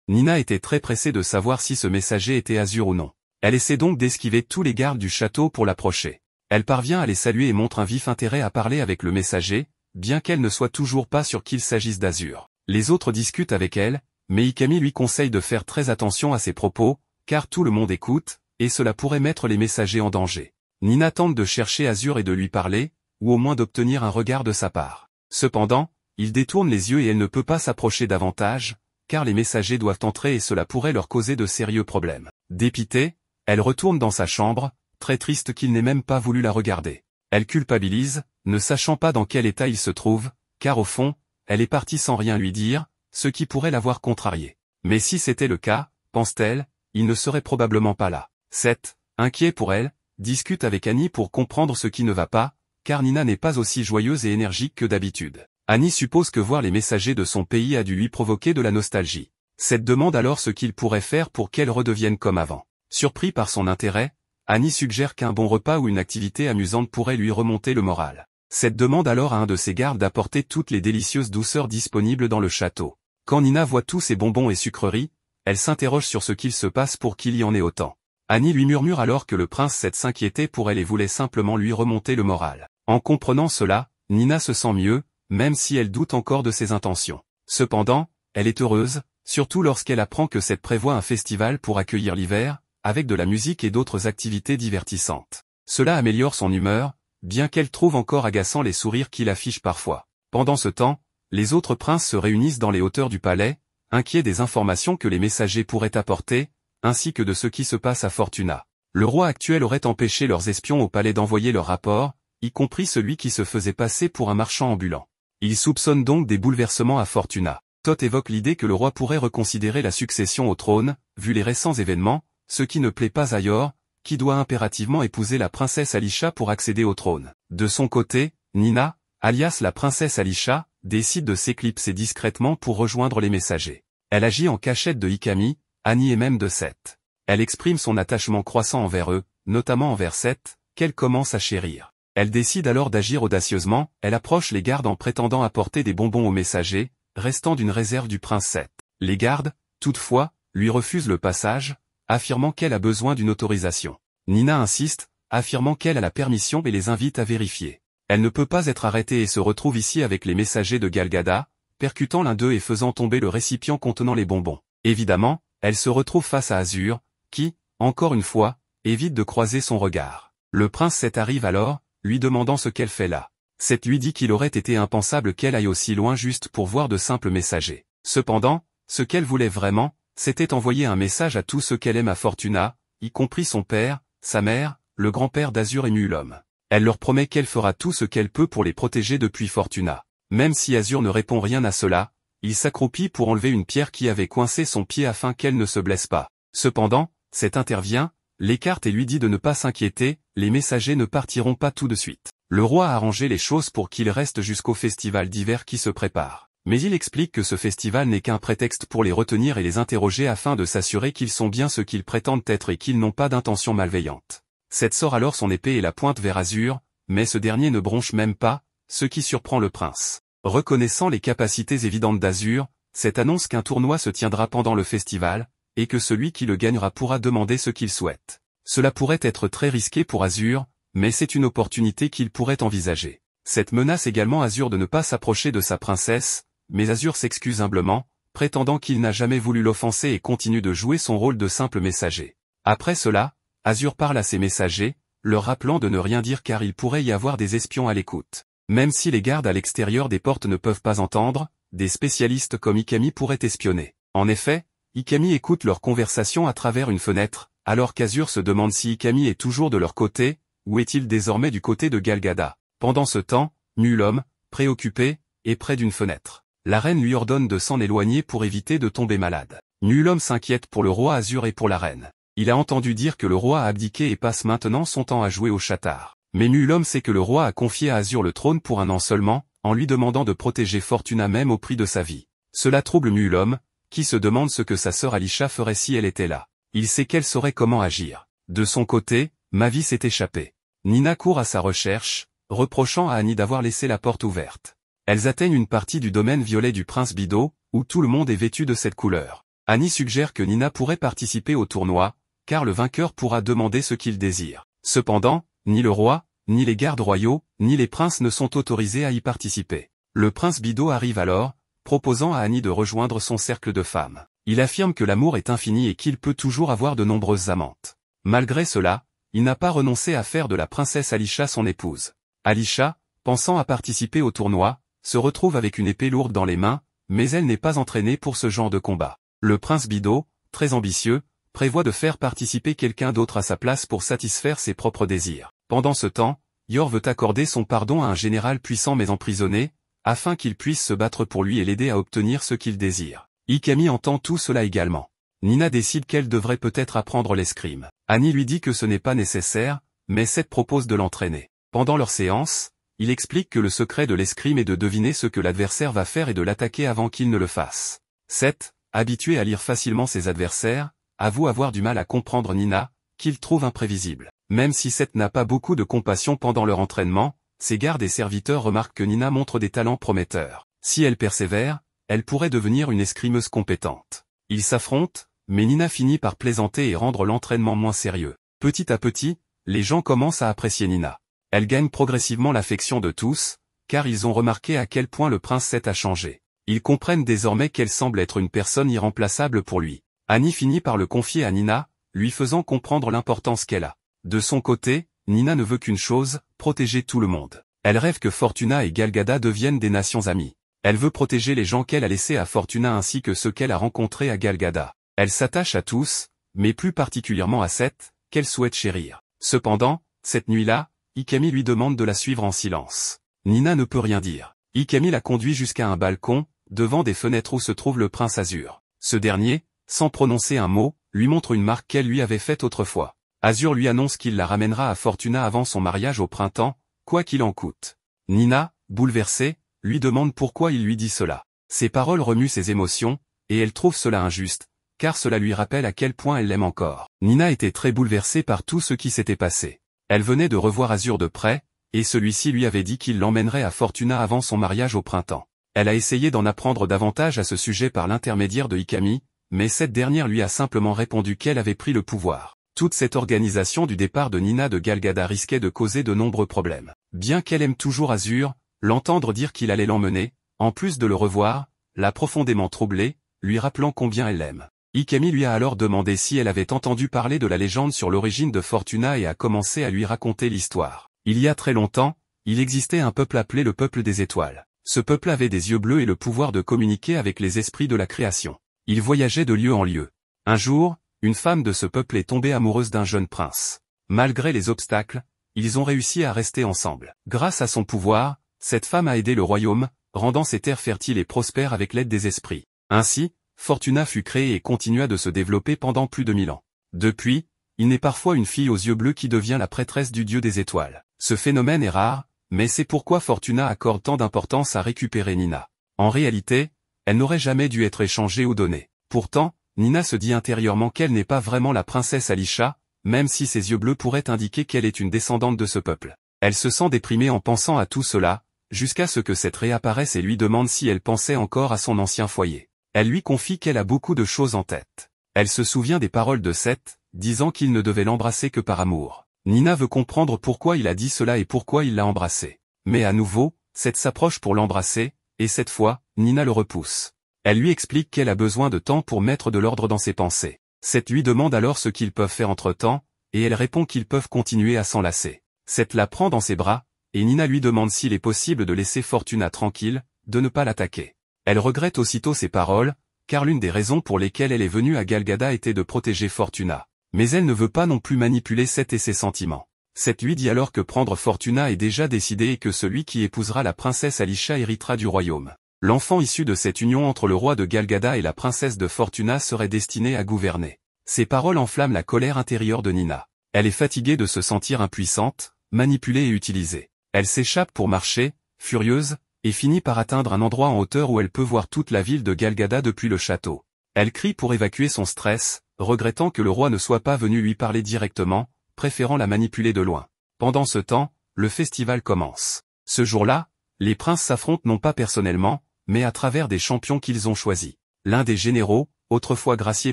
Nina était très pressée de savoir si ce messager était Azur ou non. Elle essaie donc d'esquiver tous les gardes du château pour l'approcher. Elle parvient à les saluer et montre un vif intérêt à parler avec le messager, bien qu'elle ne soit toujours pas sûre qu'il s'agisse d'Azur. Les autres discutent avec elle, mais Ikami lui conseille de faire très attention à ses propos, car tout le monde écoute, et cela pourrait mettre les messagers en danger. Nina tente de chercher Azur et de lui parler, ou au moins d'obtenir un regard de sa part. Cependant, il détourne les yeux et elle ne peut pas s'approcher davantage, car les messagers doivent entrer et cela pourrait leur causer de sérieux problèmes. Dépitée, elle retourne dans sa chambre, très triste qu'il n'ait même pas voulu la regarder. Elle culpabilise, ne sachant pas dans quel état il se trouve, car au fond, elle est partie sans rien lui dire, ce qui pourrait l'avoir contrariée. Mais si c'était le cas, pense-t-elle, il ne serait probablement pas là. Seth, inquiet pour elle, discute avec Annie pour comprendre ce qui ne va pas, car Nina n'est pas aussi joyeuse et énergique que d'habitude. Annie suppose que voir les messagers de son pays a dû lui provoquer de la nostalgie. Seth demande alors ce qu'il pourrait faire pour qu'elle redevienne comme avant. Surpris par son intérêt, Annie suggère qu'un bon repas ou une activité amusante pourrait lui remonter le moral. Seth demande alors à un de ses gardes d'apporter toutes les délicieuses douceurs disponibles dans le château. Quand Nina voit tous ces bonbons et sucreries, elle s'interroge sur ce qu'il se passe pour qu'il y en ait autant. Annie lui murmure alors que le prince Seth s'inquiétait pour elle et voulait simplement lui remonter le moral. En comprenant cela, Nina se sent mieux, même si elle doute encore de ses intentions. Cependant, elle est heureuse, surtout lorsqu'elle apprend que Seth prévoit un festival pour accueillir l'hiver, avec de la musique et d'autres activités divertissantes. Cela améliore son humeur, bien qu'elle trouve encore agaçant les sourires qu'il affiche parfois. Pendant ce temps, les autres princes se réunissent dans les hauteurs du palais, inquiets des informations que les messagers pourraient apporter, ainsi que de ce qui se passe à Fortuna. Le roi actuel aurait empêché leurs espions au palais d'envoyer leur rapport, y compris celui qui se faisait passer pour un marchand ambulant. Il soupçonne donc des bouleversements à Fortuna. Toth évoque l'idée que le roi pourrait reconsidérer la succession au trône, vu les récents événements, ce qui ne plaît pas à Yor, qui doit impérativement épouser la princesse Alisha pour accéder au trône. De son côté, Nina, alias la princesse Alisha, décide de s'éclipser discrètement pour rejoindre les messagers. Elle agit en cachette de Ikami, Annie et même de Seth. Elle exprime son attachement croissant envers eux, notamment envers Seth, qu'elle commence à chérir. Elle décide alors d'agir audacieusement, elle approche les gardes en prétendant apporter des bonbons aux messagers, restant d'une réserve du prince Seth. Les gardes, toutefois, lui refusent le passage, affirmant qu'elle a besoin d'une autorisation. Nina insiste, affirmant qu'elle a la permission et les invite à vérifier. Elle ne peut pas être arrêtée et se retrouve ici avec les messagers de Galgada, percutant l'un d'eux et faisant tomber le récipient contenant les bonbons. Évidemment, elle se retrouve face à Azur, qui, encore une fois, évite de croiser son regard. Le prince Seth arrive alors, lui demandant ce qu'elle fait là. Seth lui dit qu'il aurait été impensable qu'elle aille aussi loin juste pour voir de simples messagers. Cependant, ce qu'elle voulait vraiment, c'était envoyer un message à tous ceux qu'elle aime à Fortuna, y compris son père, sa mère, le grand-père d'Azur et Mulhomme. Elle leur promet qu'elle fera tout ce qu'elle peut pour les protéger depuis Fortuna. Même si Azur ne répond rien à cela, il s'accroupit pour enlever une pierre qui avait coincé son pied afin qu'elle ne se blesse pas. Cependant, Seth intervient, l'écarte et lui dit de ne pas s'inquiéter, les messagers ne partiront pas tout de suite. Le roi a arrangé les choses pour qu'il reste jusqu'au festival d'hiver qui se prépare. Mais il explique que ce festival n'est qu'un prétexte pour les retenir et les interroger afin de s'assurer qu'ils sont bien ce qu'ils prétendent être et qu'ils n'ont pas d'intention malveillante. Seth sort alors son épée et la pointe vers Azur, mais ce dernier ne bronche même pas, ce qui surprend le prince. Reconnaissant les capacités évidentes d'Azur, Seth annonce qu'un tournoi se tiendra pendant le festival, et que celui qui le gagnera pourra demander ce qu'il souhaite. Cela pourrait être très risqué pour Azur, mais c'est une opportunité qu'il pourrait envisager. Cette menace également Azur de ne pas s'approcher de sa princesse, mais Azur s'excuse humblement, prétendant qu'il n'a jamais voulu l'offenser et continue de jouer son rôle de simple messager. Après cela, Azur parle à ses messagers, leur rappelant de ne rien dire car il pourrait y avoir des espions à l'écoute. Même si les gardes à l'extérieur des portes ne peuvent pas entendre, des spécialistes comme Ikami pourraient espionner. En effet, Ikami écoute leur conversation à travers une fenêtre, alors qu'Azur se demande si Ikami est toujours de leur côté, ou est-il désormais du côté de Galgada. Pendant ce temps, Nulhomme, préoccupé, est près d'une fenêtre. La reine lui ordonne de s'en éloigner pour éviter de tomber malade. Nulhomme s'inquiète pour le roi Azur et pour la reine. Il a entendu dire que le roi a abdiqué et passe maintenant son temps à jouer au chatard. Mais Nulhomme sait que le roi a confié à Azur le trône pour un an seulement, en lui demandant de protéger Fortuna même au prix de sa vie. Cela trouble Nulhomme, qui se demande ce que sa sœur Alisha ferait si elle était là. Il sait qu'elle saurait comment agir. De son côté, Mavis s'est échappée. Nina court à sa recherche, reprochant à Annie d'avoir laissé la porte ouverte. Elles atteignent une partie du domaine violet du prince Bido, où tout le monde est vêtu de cette couleur. Annie suggère que Nina pourrait participer au tournoi, car le vainqueur pourra demander ce qu'il désire. Cependant, ni le roi, ni les gardes royaux, ni les princes ne sont autorisés à y participer. Le prince Bido arrive alors, proposant à Annie de rejoindre son cercle de femmes. Il affirme que l'amour est infini et qu'il peut toujours avoir de nombreuses amantes. Malgré cela, il n'a pas renoncé à faire de la princesse Alisha son épouse. Alisha, pensant à participer au tournoi, se retrouve avec une épée lourde dans les mains, mais elle n'est pas entraînée pour ce genre de combat. Le prince Bido, très ambitieux, prévoit de faire participer quelqu'un d'autre à sa place pour satisfaire ses propres désirs. Pendant ce temps, Yor veut accorder son pardon à un général puissant mais emprisonné, afin qu'il puisse se battre pour lui et l'aider à obtenir ce qu'il désire. Ikami entend tout cela également. Nina décide qu'elle devrait peut-être apprendre l'escrime. Annie lui dit que ce n'est pas nécessaire, mais Seth propose de l'entraîner. Pendant leur séance, il explique que le secret de l'escrime est de deviner ce que l'adversaire va faire et de l'attaquer avant qu'il ne le fasse. Seth, habitué à lire facilement ses adversaires, avoue avoir du mal à comprendre Nina, qu'il trouve imprévisible. Même si Seth n'a pas beaucoup de compassion pendant leur entraînement, ses gardes et serviteurs remarquent que Nina montre des talents prometteurs. Si elle persévère, elle pourrait devenir une escrimeuse compétente. Ils s'affrontent, mais Nina finit par plaisanter et rendre l'entraînement moins sérieux. Petit à petit, les gens commencent à apprécier Nina. Elle gagne progressivement l'affection de tous, car ils ont remarqué à quel point le prince Seth a changé. Ils comprennent désormais qu'elle semble être une personne irremplaçable pour lui. Annie finit par le confier à Nina, lui faisant comprendre l'importance qu'elle a. De son côté, Nina ne veut qu'une chose, protéger tout le monde. Elle rêve que Fortuna et Galgada deviennent des nations amies. Elle veut protéger les gens qu'elle a laissés à Fortuna ainsi que ceux qu'elle a rencontrés à Galgada. Elle s'attache à tous, mais plus particulièrement à Seth, qu'elle souhaite chérir. Cependant, cette nuit-là, Ikami lui demande de la suivre en silence. Nina ne peut rien dire. Ikami la conduit jusqu'à un balcon, devant des fenêtres où se trouve le prince Azur. Ce dernier, sans prononcer un mot, lui montre une marque qu'elle lui avait faite autrefois. Azur lui annonce qu'il la ramènera à Fortuna avant son mariage au printemps, quoi qu'il en coûte. Nina, bouleversée, lui demande pourquoi il lui dit cela. Ces paroles remuent ses émotions, et elle trouve cela injuste, car cela lui rappelle à quel point elle l'aime encore. Nina était très bouleversée par tout ce qui s'était passé. Elle venait de revoir Azur de près, et celui-ci lui avait dit qu'il l'emmènerait à Fortuna avant son mariage au printemps. Elle a essayé d'en apprendre davantage à ce sujet par l'intermédiaire de Ikami, mais cette dernière lui a simplement répondu qu'elle avait pris le pouvoir. Toute cette organisation du départ de Nina de Galgada risquait de causer de nombreux problèmes. Bien qu'elle aime toujours Azur, l'entendre dire qu'il allait l'emmener, en plus de le revoir, l'a profondément troublée, lui rappelant combien elle l'aime. Ikami lui a alors demandé si elle avait entendu parler de la légende sur l'origine de Fortuna et a commencé à lui raconter l'histoire. Il y a très longtemps, il existait un peuple appelé le peuple des étoiles. Ce peuple avait des yeux bleus et le pouvoir de communiquer avec les esprits de la création. Il voyageait de lieu en lieu. Un jour, une femme de ce peuple est tombée amoureuse d'un jeune prince. Malgré les obstacles, ils ont réussi à rester ensemble. Grâce à son pouvoir, cette femme a aidé le royaume, rendant ses terres fertiles et prospères avec l'aide des esprits. Ainsi, Fortuna fut créée et continua de se développer pendant plus de 1000 ans. Depuis, il naît parfois une fille aux yeux bleus qui devient la prêtresse du dieu des étoiles. Ce phénomène est rare, mais c'est pourquoi Fortuna accorde tant d'importance à récupérer Nina. En réalité, elle n'aurait jamais dû être échangée ou donnée. Pourtant, Nina se dit intérieurement qu'elle n'est pas vraiment la princesse Alisha, même si ses yeux bleus pourraient indiquer qu'elle est une descendante de ce peuple. Elle se sent déprimée en pensant à tout cela, jusqu'à ce que Seth réapparaisse et lui demande si elle pensait encore à son ancien foyer. Elle lui confie qu'elle a beaucoup de choses en tête. Elle se souvient des paroles de Seth, disant qu'il ne devait l'embrasser que par amour. Nina veut comprendre pourquoi il a dit cela et pourquoi il l'a embrassée. Mais à nouveau, Seth s'approche pour l'embrasser, et cette fois, Nina le repousse. Elle lui explique qu'elle a besoin de temps pour mettre de l'ordre dans ses pensées. Seth lui demande alors ce qu'ils peuvent faire entre-temps, et elle répond qu'ils peuvent continuer à s'enlacer. Seth la prend dans ses bras, et Nina lui demande s'il est possible de laisser Fortuna tranquille, de ne pas l'attaquer. Elle regrette aussitôt ses paroles, car l'une des raisons pour lesquelles elle est venue à Galgada était de protéger Fortuna. Mais elle ne veut pas non plus manipuler Seth et ses sentiments. Seth lui dit alors que prendre Fortuna est déjà décidé et que celui qui épousera la princesse Alisha héritera du royaume. L'enfant issu de cette union entre le roi de Galgada et la princesse de Fortuna serait destiné à gouverner. Ces paroles enflamment la colère intérieure de Nina. Elle est fatiguée de se sentir impuissante, manipulée et utilisée. Elle s'échappe pour marcher, furieuse, et finit par atteindre un endroit en hauteur où elle peut voir toute la ville de Galgada depuis le château. Elle crie pour évacuer son stress, regrettant que le roi ne soit pas venu lui parler directement, préférant la manipuler de loin. Pendant ce temps, le festival commence. Ce jour-là, les princes s'affrontent non pas personnellement, mais à travers des champions qu'ils ont choisis. L'un des généraux, autrefois gracié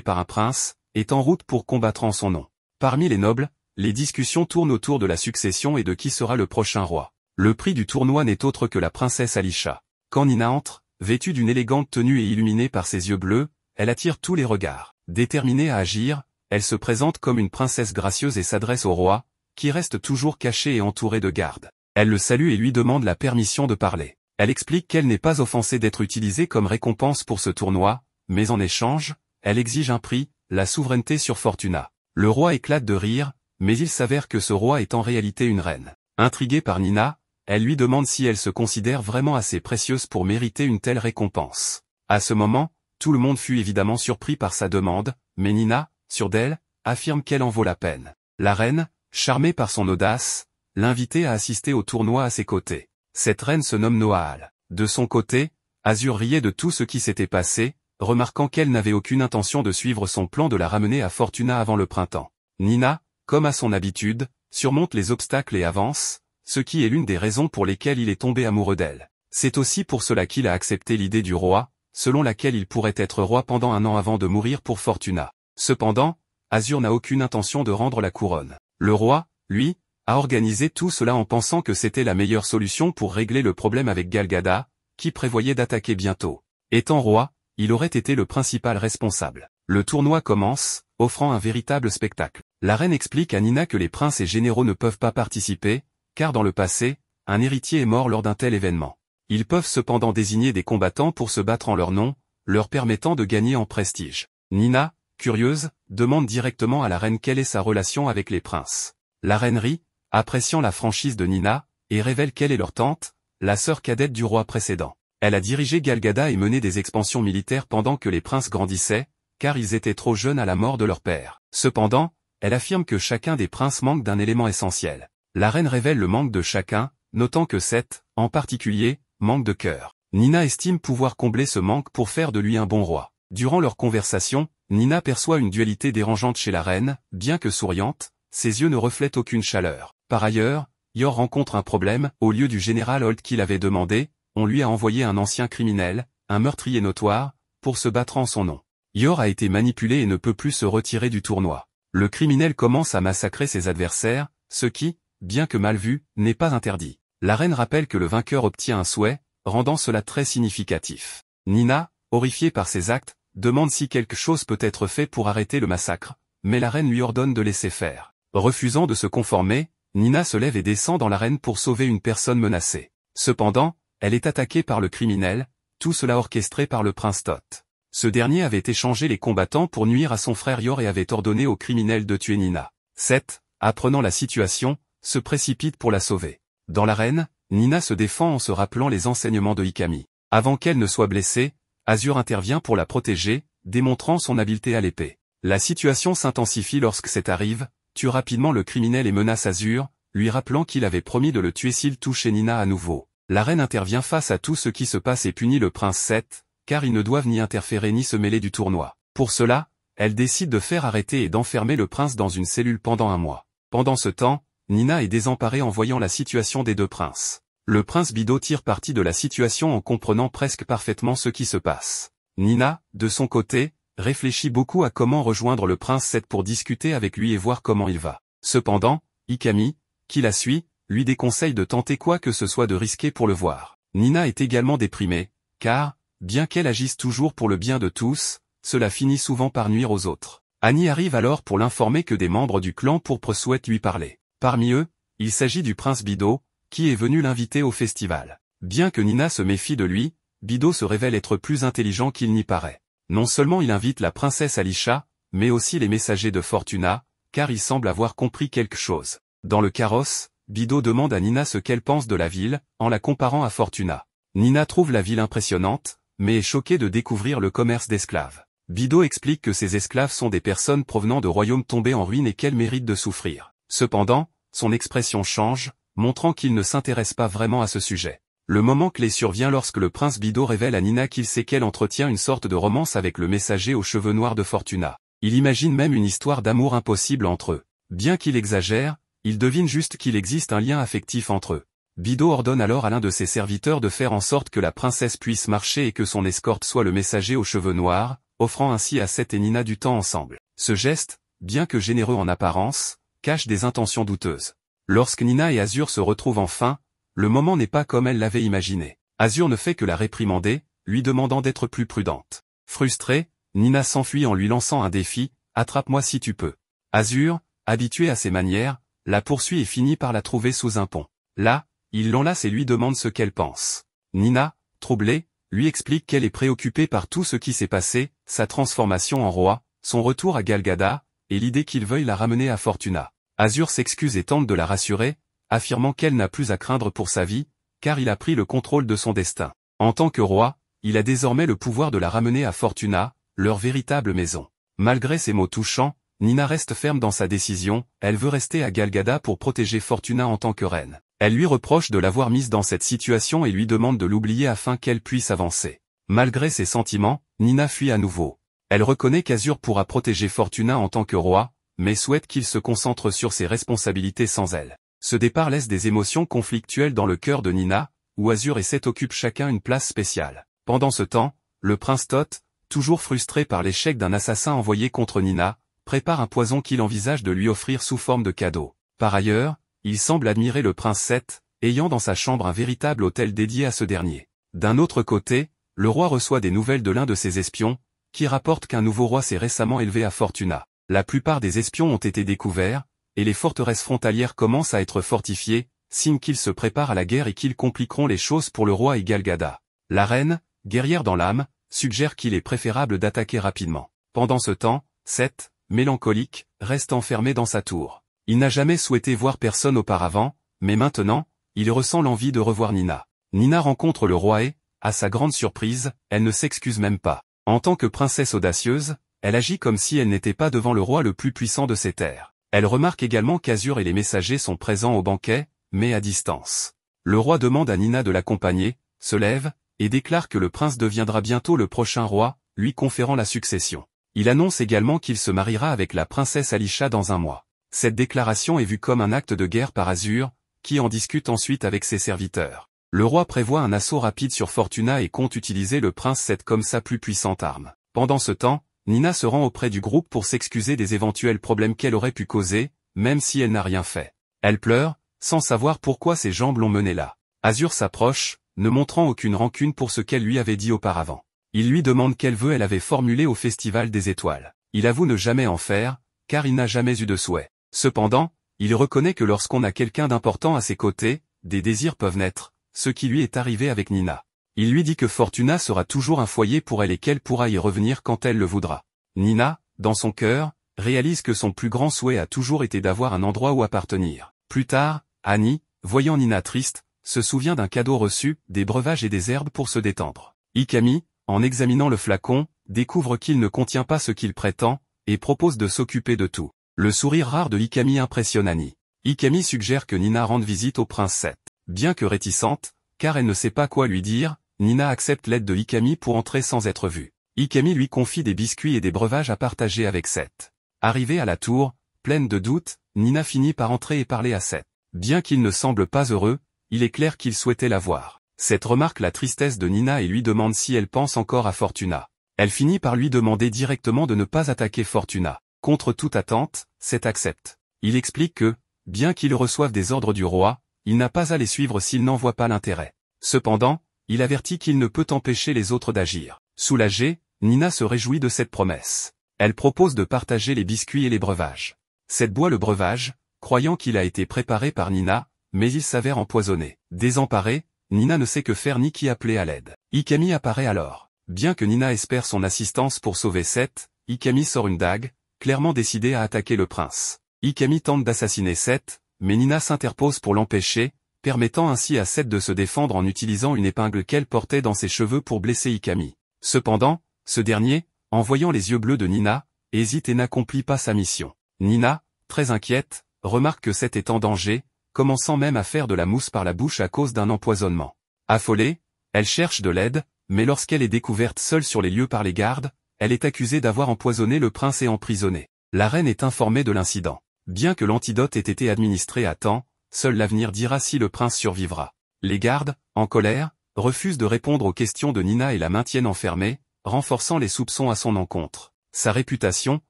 par un prince, est en route pour combattre en son nom. Parmi les nobles, les discussions tournent autour de la succession et de qui sera le prochain roi. Le prix du tournoi n'est autre que la princesse Alisha. Quand Nina entre, vêtue d'une élégante tenue et illuminée par ses yeux bleus, elle attire tous les regards. Déterminée à agir, elle se présente comme une princesse gracieuse et s'adresse au roi, qui reste toujours caché et entouré de gardes. Elle le salue et lui demande la permission de parler. Elle explique qu'elle n'est pas offensée d'être utilisée comme récompense pour ce tournoi, mais en échange, elle exige un prix, la souveraineté sur Fortuna. Le roi éclate de rire, mais il s'avère que ce roi est en réalité une reine. Intriguée par Nina, elle lui demande si elle se considère vraiment assez précieuse pour mériter une telle récompense. À ce moment, tout le monde fut évidemment surpris par sa demande, mais Nina, sûre d'elle, affirme qu'elle en vaut la peine. La reine, charmée par son audace, l'invitait à assister au tournoi à ses côtés. Cette reine se nomme Noaal. De son côté, Azur riait de tout ce qui s'était passé, remarquant qu'elle n'avait aucune intention de suivre son plan de la ramener à Fortuna avant le printemps. Nina, comme à son habitude, surmonte les obstacles et avance, ce qui est l'une des raisons pour lesquelles il est tombé amoureux d'elle. C'est aussi pour cela qu'il a accepté l'idée du roi, selon laquelle il pourrait être roi pendant 1 an avant de mourir pour Fortuna. Cependant, Azur n'a aucune intention de rendre la couronne. Le roi, lui, a organisé tout cela en pensant que c'était la meilleure solution pour régler le problème avec Galgada, qui prévoyait d'attaquer bientôt. Étant roi, il aurait été le principal responsable. Le tournoi commence, offrant un véritable spectacle. La reine explique à Nina que les princes et généraux ne peuvent pas participer, car dans le passé, un héritier est mort lors d'un tel événement. Ils peuvent cependant désigner des combattants pour se battre en leur nom, leur permettant de gagner en prestige. Nina, curieuse, demande directement à la reine quelle est sa relation avec les princes. La reine rit, appréciant la franchise de Nina, et révèle qu'elle est leur tante, la sœur cadette du roi précédent. Elle a dirigé Galgada et mené des expansions militaires pendant que les princes grandissaient, car ils étaient trop jeunes à la mort de leur père. Cependant, elle affirme que chacun des princes manque d'un élément essentiel. La reine révèle le manque de chacun, notant que Seth, en particulier, manque de cœur. Nina estime pouvoir combler ce manque pour faire de lui un bon roi. Durant leur conversation, Nina perçoit une dualité dérangeante chez la reine, bien que souriante, ses yeux ne reflètent aucune chaleur. Par ailleurs, Yor rencontre un problème, au lieu du général Holt qu'il avait demandé, on lui a envoyé un ancien criminel, un meurtrier notoire, pour se battre en son nom. Yor a été manipulé et ne peut plus se retirer du tournoi. Le criminel commence à massacrer ses adversaires, ce qui, bien que mal vu, n'est pas interdit. La reine rappelle que le vainqueur obtient un souhait, rendant cela très significatif. Nina, horrifiée par ces actes, demande si quelque chose peut être fait pour arrêter le massacre, mais la reine lui ordonne de laisser faire. Refusant de se conformer, Nina se lève et descend dans l'arène pour sauver une personne menacée. Cependant, elle est attaquée par le criminel, tout cela orchestré par le prince Tot. Ce dernier avait échangé les combattants pour nuire à son frère Yor et avait ordonné au criminel de tuer Nina. Seth, apprenant la situation, se précipite pour la sauver. Dans l'arène, Nina se défend en se rappelant les enseignements de Ikami. Avant qu'elle ne soit blessée, Azur intervient pour la protéger, démontrant son habileté à l'épée. La situation s'intensifie lorsque Seth arrive, tue rapidement le criminel et menace Azur, lui rappelant qu'il avait promis de le tuer s'il touchait Nina à nouveau. La reine intervient face à tout ce qui se passe et punit le prince Seth, car ils ne doivent ni interférer ni se mêler du tournoi. Pour cela, elle décide de faire arrêter et d'enfermer le prince dans une cellule pendant 1 mois. Pendant ce temps, Nina est désemparée en voyant la situation des 2 princes. Le prince Bido tire parti de la situation en comprenant presque parfaitement ce qui se passe. Nina, de son côté, réfléchit beaucoup à comment rejoindre le prince Seth pour discuter avec lui et voir comment il va. Cependant, Ikami, qui la suit, lui déconseille de tenter quoi que ce soit de risqué pour le voir. Nina est également déprimée, car, bien qu'elle agisse toujours pour le bien de tous, cela finit souvent par nuire aux autres. Annie arrive alors pour l'informer que des membres du clan pourpre souhaitent lui parler. Parmi eux, il s'agit du prince Bido, qui est venu l'inviter au festival. Bien que Nina se méfie de lui, Bido se révèle être plus intelligent qu'il n'y paraît. Non seulement il invite la princesse Alisha, mais aussi les messagers de Fortuna, car il semble avoir compris quelque chose. Dans le carrosse, Bido demande à Nina ce qu'elle pense de la ville, en la comparant à Fortuna. Nina trouve la ville impressionnante, mais est choquée de découvrir le commerce d'esclaves. Bido explique que ces esclaves sont des personnes provenant de royaumes tombés en ruine et qu'elles méritent de souffrir. Cependant, son expression change, montrant qu'il ne s'intéresse pas vraiment à ce sujet. Le moment clé survient lorsque le prince Bido révèle à Nina qu'il sait qu'elle entretient une sorte de romance avec le messager aux cheveux noirs de Fortuna. Il imagine même une histoire d'amour impossible entre eux. Bien qu'il exagère, il devine juste qu'il existe un lien affectif entre eux. Bido ordonne alors à l'un de ses serviteurs de faire en sorte que la princesse puisse marcher et que son escorte soit le messager aux cheveux noirs, offrant ainsi à Seth et Nina du temps ensemble. Ce geste, bien que généreux en apparence, cache des intentions douteuses. Lorsque Nina et Azur se retrouvent enfin, le moment n'est pas comme elle l'avait imaginé. Azur ne fait que la réprimander, lui demandant d'être plus prudente. Frustrée, Nina s'enfuit en lui lançant un défi, « Attrape-moi si tu peux ». Azur, habitué à ses manières, la poursuit et finit par la trouver sous un pont. Là, il l'enlace et lui demande ce qu'elle pense. Nina, troublée, lui explique qu'elle est préoccupée par tout ce qui s'est passé, sa transformation en roi, son retour à Galgada, et l'idée qu'il veuille la ramener à Fortuna. Azur s'excuse et tente de la rassurer, affirmant qu'elle n'a plus à craindre pour sa vie, car il a pris le contrôle de son destin. En tant que roi, il a désormais le pouvoir de la ramener à Fortuna, leur véritable maison. Malgré ces mots touchants, Nina reste ferme dans sa décision, elle veut rester à Galgada pour protéger Fortuna en tant que reine. Elle lui reproche de l'avoir mise dans cette situation et lui demande de l'oublier afin qu'elle puisse avancer. Malgré ses sentiments, Nina fuit à nouveau. Elle reconnaît qu'Azur pourra protéger Fortuna en tant que roi, mais souhaite qu'il se concentre sur ses responsabilités sans elle. Ce départ laisse des émotions conflictuelles dans le cœur de Nina, où Azur et Seth occupent chacun une place spéciale. Pendant ce temps, le prince Tot, toujours frustré par l'échec d'un assassin envoyé contre Nina, prépare un poison qu'il envisage de lui offrir sous forme de cadeau. Par ailleurs, il semble admirer le prince Seth, ayant dans sa chambre un véritable hôtel dédié à ce dernier. D'un autre côté, le roi reçoit des nouvelles de l'un de ses espions, qui rapporte qu'un nouveau roi s'est récemment élevé à Fortuna. La plupart des espions ont été découverts, et les forteresses frontalières commencent à être fortifiées, signe qu'ils se préparent à la guerre et qu'ils compliqueront les choses pour le roi et Galgada. La reine, guerrière dans l'âme, suggère qu'il est préférable d'attaquer rapidement. Pendant ce temps, Seth, mélancolique, reste enfermé dans sa tour. Il n'a jamais souhaité voir personne auparavant, mais maintenant, il ressent l'envie de revoir Nina. Nina rencontre le roi et, à sa grande surprise, elle ne s'excuse même pas. En tant que princesse audacieuse, elle agit comme si elle n'était pas devant le roi le plus puissant de ces terres. Elle remarque également qu'Azur et les messagers sont présents au banquet, mais à distance. Le roi demande à Nina de l'accompagner, se lève, et déclare que le prince deviendra bientôt le prochain roi, lui conférant la succession. Il annonce également qu'il se mariera avec la princesse Alisha dans un mois. Cette déclaration est vue comme un acte de guerre par Azur, qui en discute ensuite avec ses serviteurs. Le roi prévoit un assaut rapide sur Fortuna et compte utiliser le prince Seth comme sa plus puissante arme. Pendant ce temps, Nina se rend auprès du groupe pour s'excuser des éventuels problèmes qu'elle aurait pu causer, même si elle n'a rien fait. Elle pleure, sans savoir pourquoi ses jambes l'ont menée là. Azur s'approche, ne montrant aucune rancune pour ce qu'elle lui avait dit auparavant. Il lui demande quel vœu elle avait formulé au Festival des Étoiles. Il avoue ne jamais en faire, car il n'a jamais eu de souhait. Cependant, il reconnaît que lorsqu'on a quelqu'un d'important à ses côtés, des désirs peuvent naître, ce qui lui est arrivé avec Nina. Il lui dit que Fortuna sera toujours un foyer pour elle et qu'elle pourra y revenir quand elle le voudra. Nina, dans son cœur, réalise que son plus grand souhait a toujours été d'avoir un endroit où appartenir. Plus tard, Annie, voyant Nina triste, se souvient d'un cadeau reçu, des breuvages et des herbes pour se détendre. Ikami, en examinant le flacon, découvre qu'il ne contient pas ce qu'il prétend, et propose de s'occuper de tout. Le sourire rare de Ikami impressionne Annie. Ikami suggère que Nina rende visite au prince Seth. Bien que réticente, car elle ne sait pas quoi lui dire, Nina accepte l'aide de Ikami pour entrer sans être vue. Ikami lui confie des biscuits et des breuvages à partager avec Seth. Arrivée à la tour, pleine de doutes, Nina finit par entrer et parler à Seth. Bien qu'il ne semble pas heureux, il est clair qu'il souhaitait la voir. Seth remarque la tristesse de Nina et lui demande si elle pense encore à Fortuna. Elle finit par lui demander directement de ne pas attaquer Fortuna. Contre toute attente, Seth accepte. Il explique que, bien qu'il reçoive des ordres du roi, il n'a pas à les suivre s'il n'en voit pas l'intérêt. Cependant, il avertit qu'il ne peut empêcher les autres d'agir. Soulagée, Nina se réjouit de cette promesse. Elle propose de partager les biscuits et les breuvages. Seth boit le breuvage, croyant qu'il a été préparé par Nina, mais il s'avère empoisonné. Désemparée, Nina ne sait que faire ni qui appeler à l'aide. Ikami apparaît alors. Bien que Nina espère son assistance pour sauver Seth, Ikami sort une dague, clairement décidée à attaquer le prince. Ikami tente d'assassiner Seth, mais Nina s'interpose pour l'empêcher, permettant ainsi à Seth de se défendre en utilisant une épingle qu'elle portait dans ses cheveux pour blesser Ikami. Cependant, ce dernier, en voyant les yeux bleus de Nina, hésite et n'accomplit pas sa mission. Nina, très inquiète, remarque que Seth est en danger, commençant même à faire de la mousse par la bouche à cause d'un empoisonnement. Affolée, elle cherche de l'aide, mais lorsqu'elle est découverte seule sur les lieux par les gardes, elle est accusée d'avoir empoisonné le prince et emprisonné. La reine est informée de l'incident. Bien que l'antidote ait été administré à temps, seul l'avenir dira si le prince survivra. Les gardes, en colère, refusent de répondre aux questions de Nina et la maintiennent enfermée, renforçant les soupçons à son encontre. Sa réputation,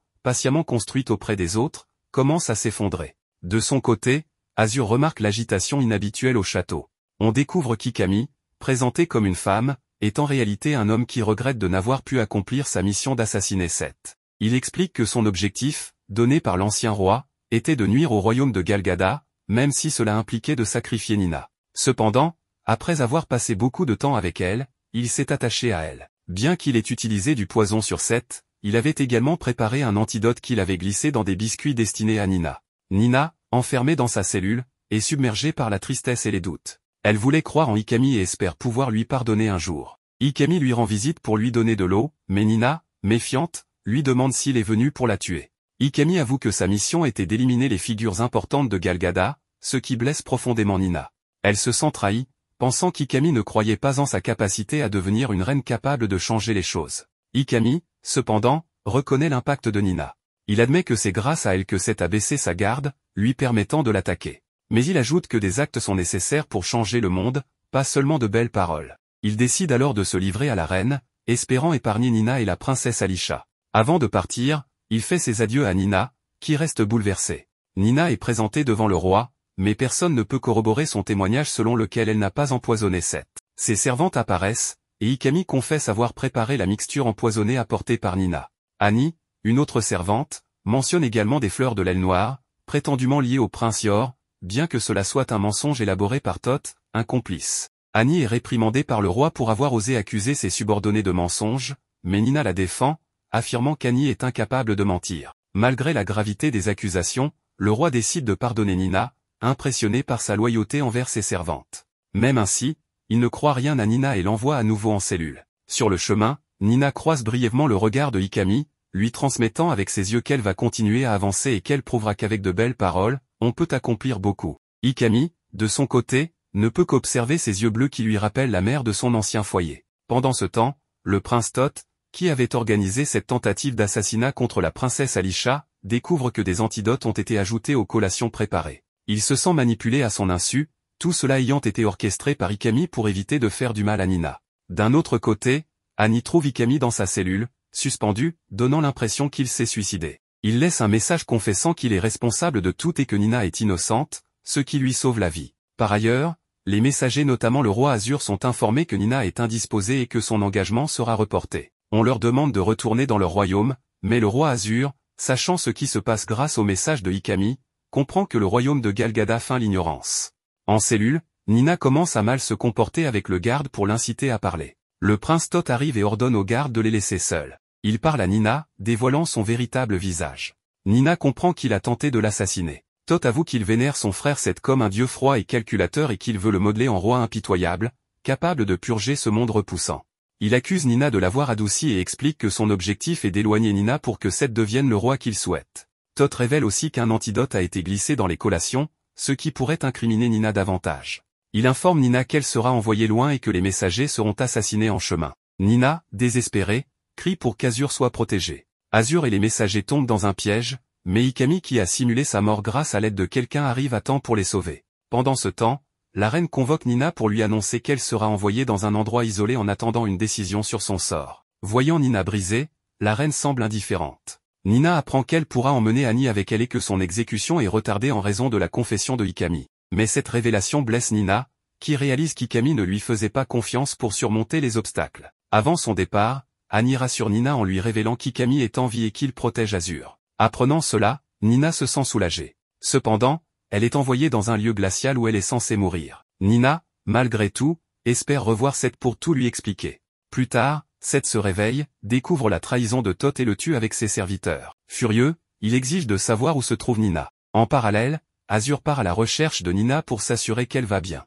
patiemment construite auprès des autres, commence à s'effondrer. De son côté, Azur remarque l'agitation inhabituelle au château. On découvre qu'Ikami, présenté comme une femme, est en réalité un homme qui regrette de n'avoir pu accomplir sa mission d'assassiner Seth. Il explique que son objectif, donné par l'ancien roi, était de nuire au royaume de Galgada, même si cela impliquait de sacrifier Nina. Cependant, après avoir passé beaucoup de temps avec elle, il s'est attaché à elle. Bien qu'il ait utilisé du poison sur Seth, il avait également préparé un antidote qu'il avait glissé dans des biscuits destinés à Nina. Nina, enfermée dans sa cellule, est submergée par la tristesse et les doutes. Elle voulait croire en Ikami et espère pouvoir lui pardonner un jour. Ikami lui rend visite pour lui donner de l'eau, mais Nina, méfiante, lui demande s'il est venu pour la tuer. Ikami avoue que sa mission était d'éliminer les figures importantes de Galgada, ce qui blesse profondément Nina. Elle se sent trahie, pensant qu'Ikami ne croyait pas en sa capacité à devenir une reine capable de changer les choses. Ikami, cependant, reconnaît l'impact de Nina. Il admet que c'est grâce à elle que Seth a baissé sa garde, lui permettant de l'attaquer. Mais il ajoute que des actes sont nécessaires pour changer le monde, pas seulement de belles paroles. Il décide alors de se livrer à la reine, espérant épargner Nina et la princesse Alisha. Avant de partir, il fait ses adieux à Nina, qui reste bouleversée. Nina est présentée devant le roi, mais personne ne peut corroborer son témoignage selon lequel elle n'a pas empoisonné Seth. Ses servantes apparaissent, et Ikami confesse avoir préparé la mixture empoisonnée apportée par Nina. Annie, une autre servante, mentionne également des fleurs de l'aile noire, prétendument liées au prince Yor, bien que cela soit un mensonge élaboré par Thoth, un complice. Annie est réprimandée par le roi pour avoir osé accuser ses subordonnés de mensonges, mais Nina la défend, affirmant qu'Annie est incapable de mentir. Malgré la gravité des accusations, le roi décide de pardonner Nina, impressionné par sa loyauté envers ses servantes. Même ainsi, il ne croit rien à Nina et l'envoie à nouveau en cellule. Sur le chemin, Nina croise brièvement le regard de Ikami, lui transmettant avec ses yeux qu'elle va continuer à avancer et qu'elle prouvera qu'avec de belles paroles, on peut accomplir beaucoup. Ikami, de son côté, ne peut qu'observer ses yeux bleus qui lui rappellent la mère de son ancien foyer. Pendant ce temps, le prince Thoth, qui avait organisé cette tentative d'assassinat contre la princesse Alisha, découvre que des antidotes ont été ajoutés aux collations préparées. Il se sent manipulé à son insu, tout cela ayant été orchestré par Ikami pour éviter de faire du mal à Nina. D'un autre côté, Annie trouve Ikami dans sa cellule, suspendu, donnant l'impression qu'il s'est suicidé. Il laisse un message confessant qu'il est responsable de tout et que Nina est innocente, ce qui lui sauve la vie. Par ailleurs, les messagers notamment le roi Azur sont informés que Nina est indisposée et que son engagement sera reporté. On leur demande de retourner dans leur royaume, mais le roi Azur, sachant ce qui se passe grâce au message de Ikami, comprend que le royaume de Galgada feint l'ignorance. En cellule, Nina commence à mal se comporter avec le garde pour l'inciter à parler. Le prince Thoth arrive et ordonne au garde de les laisser seuls. Il parle à Nina, dévoilant son véritable visage. Nina comprend qu'il a tenté de l'assassiner. Thoth avoue qu'il vénère son frère Seth comme un dieu froid et calculateur et qu'il veut le modeler en roi impitoyable, capable de purger ce monde repoussant. Il accuse Nina de l'avoir adouci et explique que son objectif est d'éloigner Nina pour que Seth devienne le roi qu'il souhaite. Thoth révèle aussi qu'un antidote a été glissé dans les collations, ce qui pourrait incriminer Nina davantage. Il informe Nina qu'elle sera envoyée loin et que les messagers seront assassinés en chemin. Nina, désespérée, crie pour qu'Azur soit protégé. Azur et les messagers tombent dans un piège, mais Ikami qui a simulé sa mort grâce à l'aide de quelqu'un arrive à temps pour les sauver. Pendant ce temps, la reine convoque Nina pour lui annoncer qu'elle sera envoyée dans un endroit isolé en attendant une décision sur son sort. Voyant Nina brisée, la reine semble indifférente. Nina apprend qu'elle pourra emmener Annie avec elle et que son exécution est retardée en raison de la confession de Ikami. Mais cette révélation blesse Nina, qui réalise qu'Ikami ne lui faisait pas confiance pour surmonter les obstacles. Avant son départ, Annie rassure Nina en lui révélant qu'Ikami est en vie et qu'il protège Azure. Apprenant cela, Nina se sent soulagée. Cependant, elle est envoyée dans un lieu glacial où elle est censée mourir. Nina, malgré tout, espère revoir Seth pour tout lui expliquer. Plus tard, Seth se réveille, découvre la trahison de Toth et le tue avec ses serviteurs. Furieux, il exige de savoir où se trouve Nina. En parallèle, Azure part à la recherche de Nina pour s'assurer qu'elle va bien.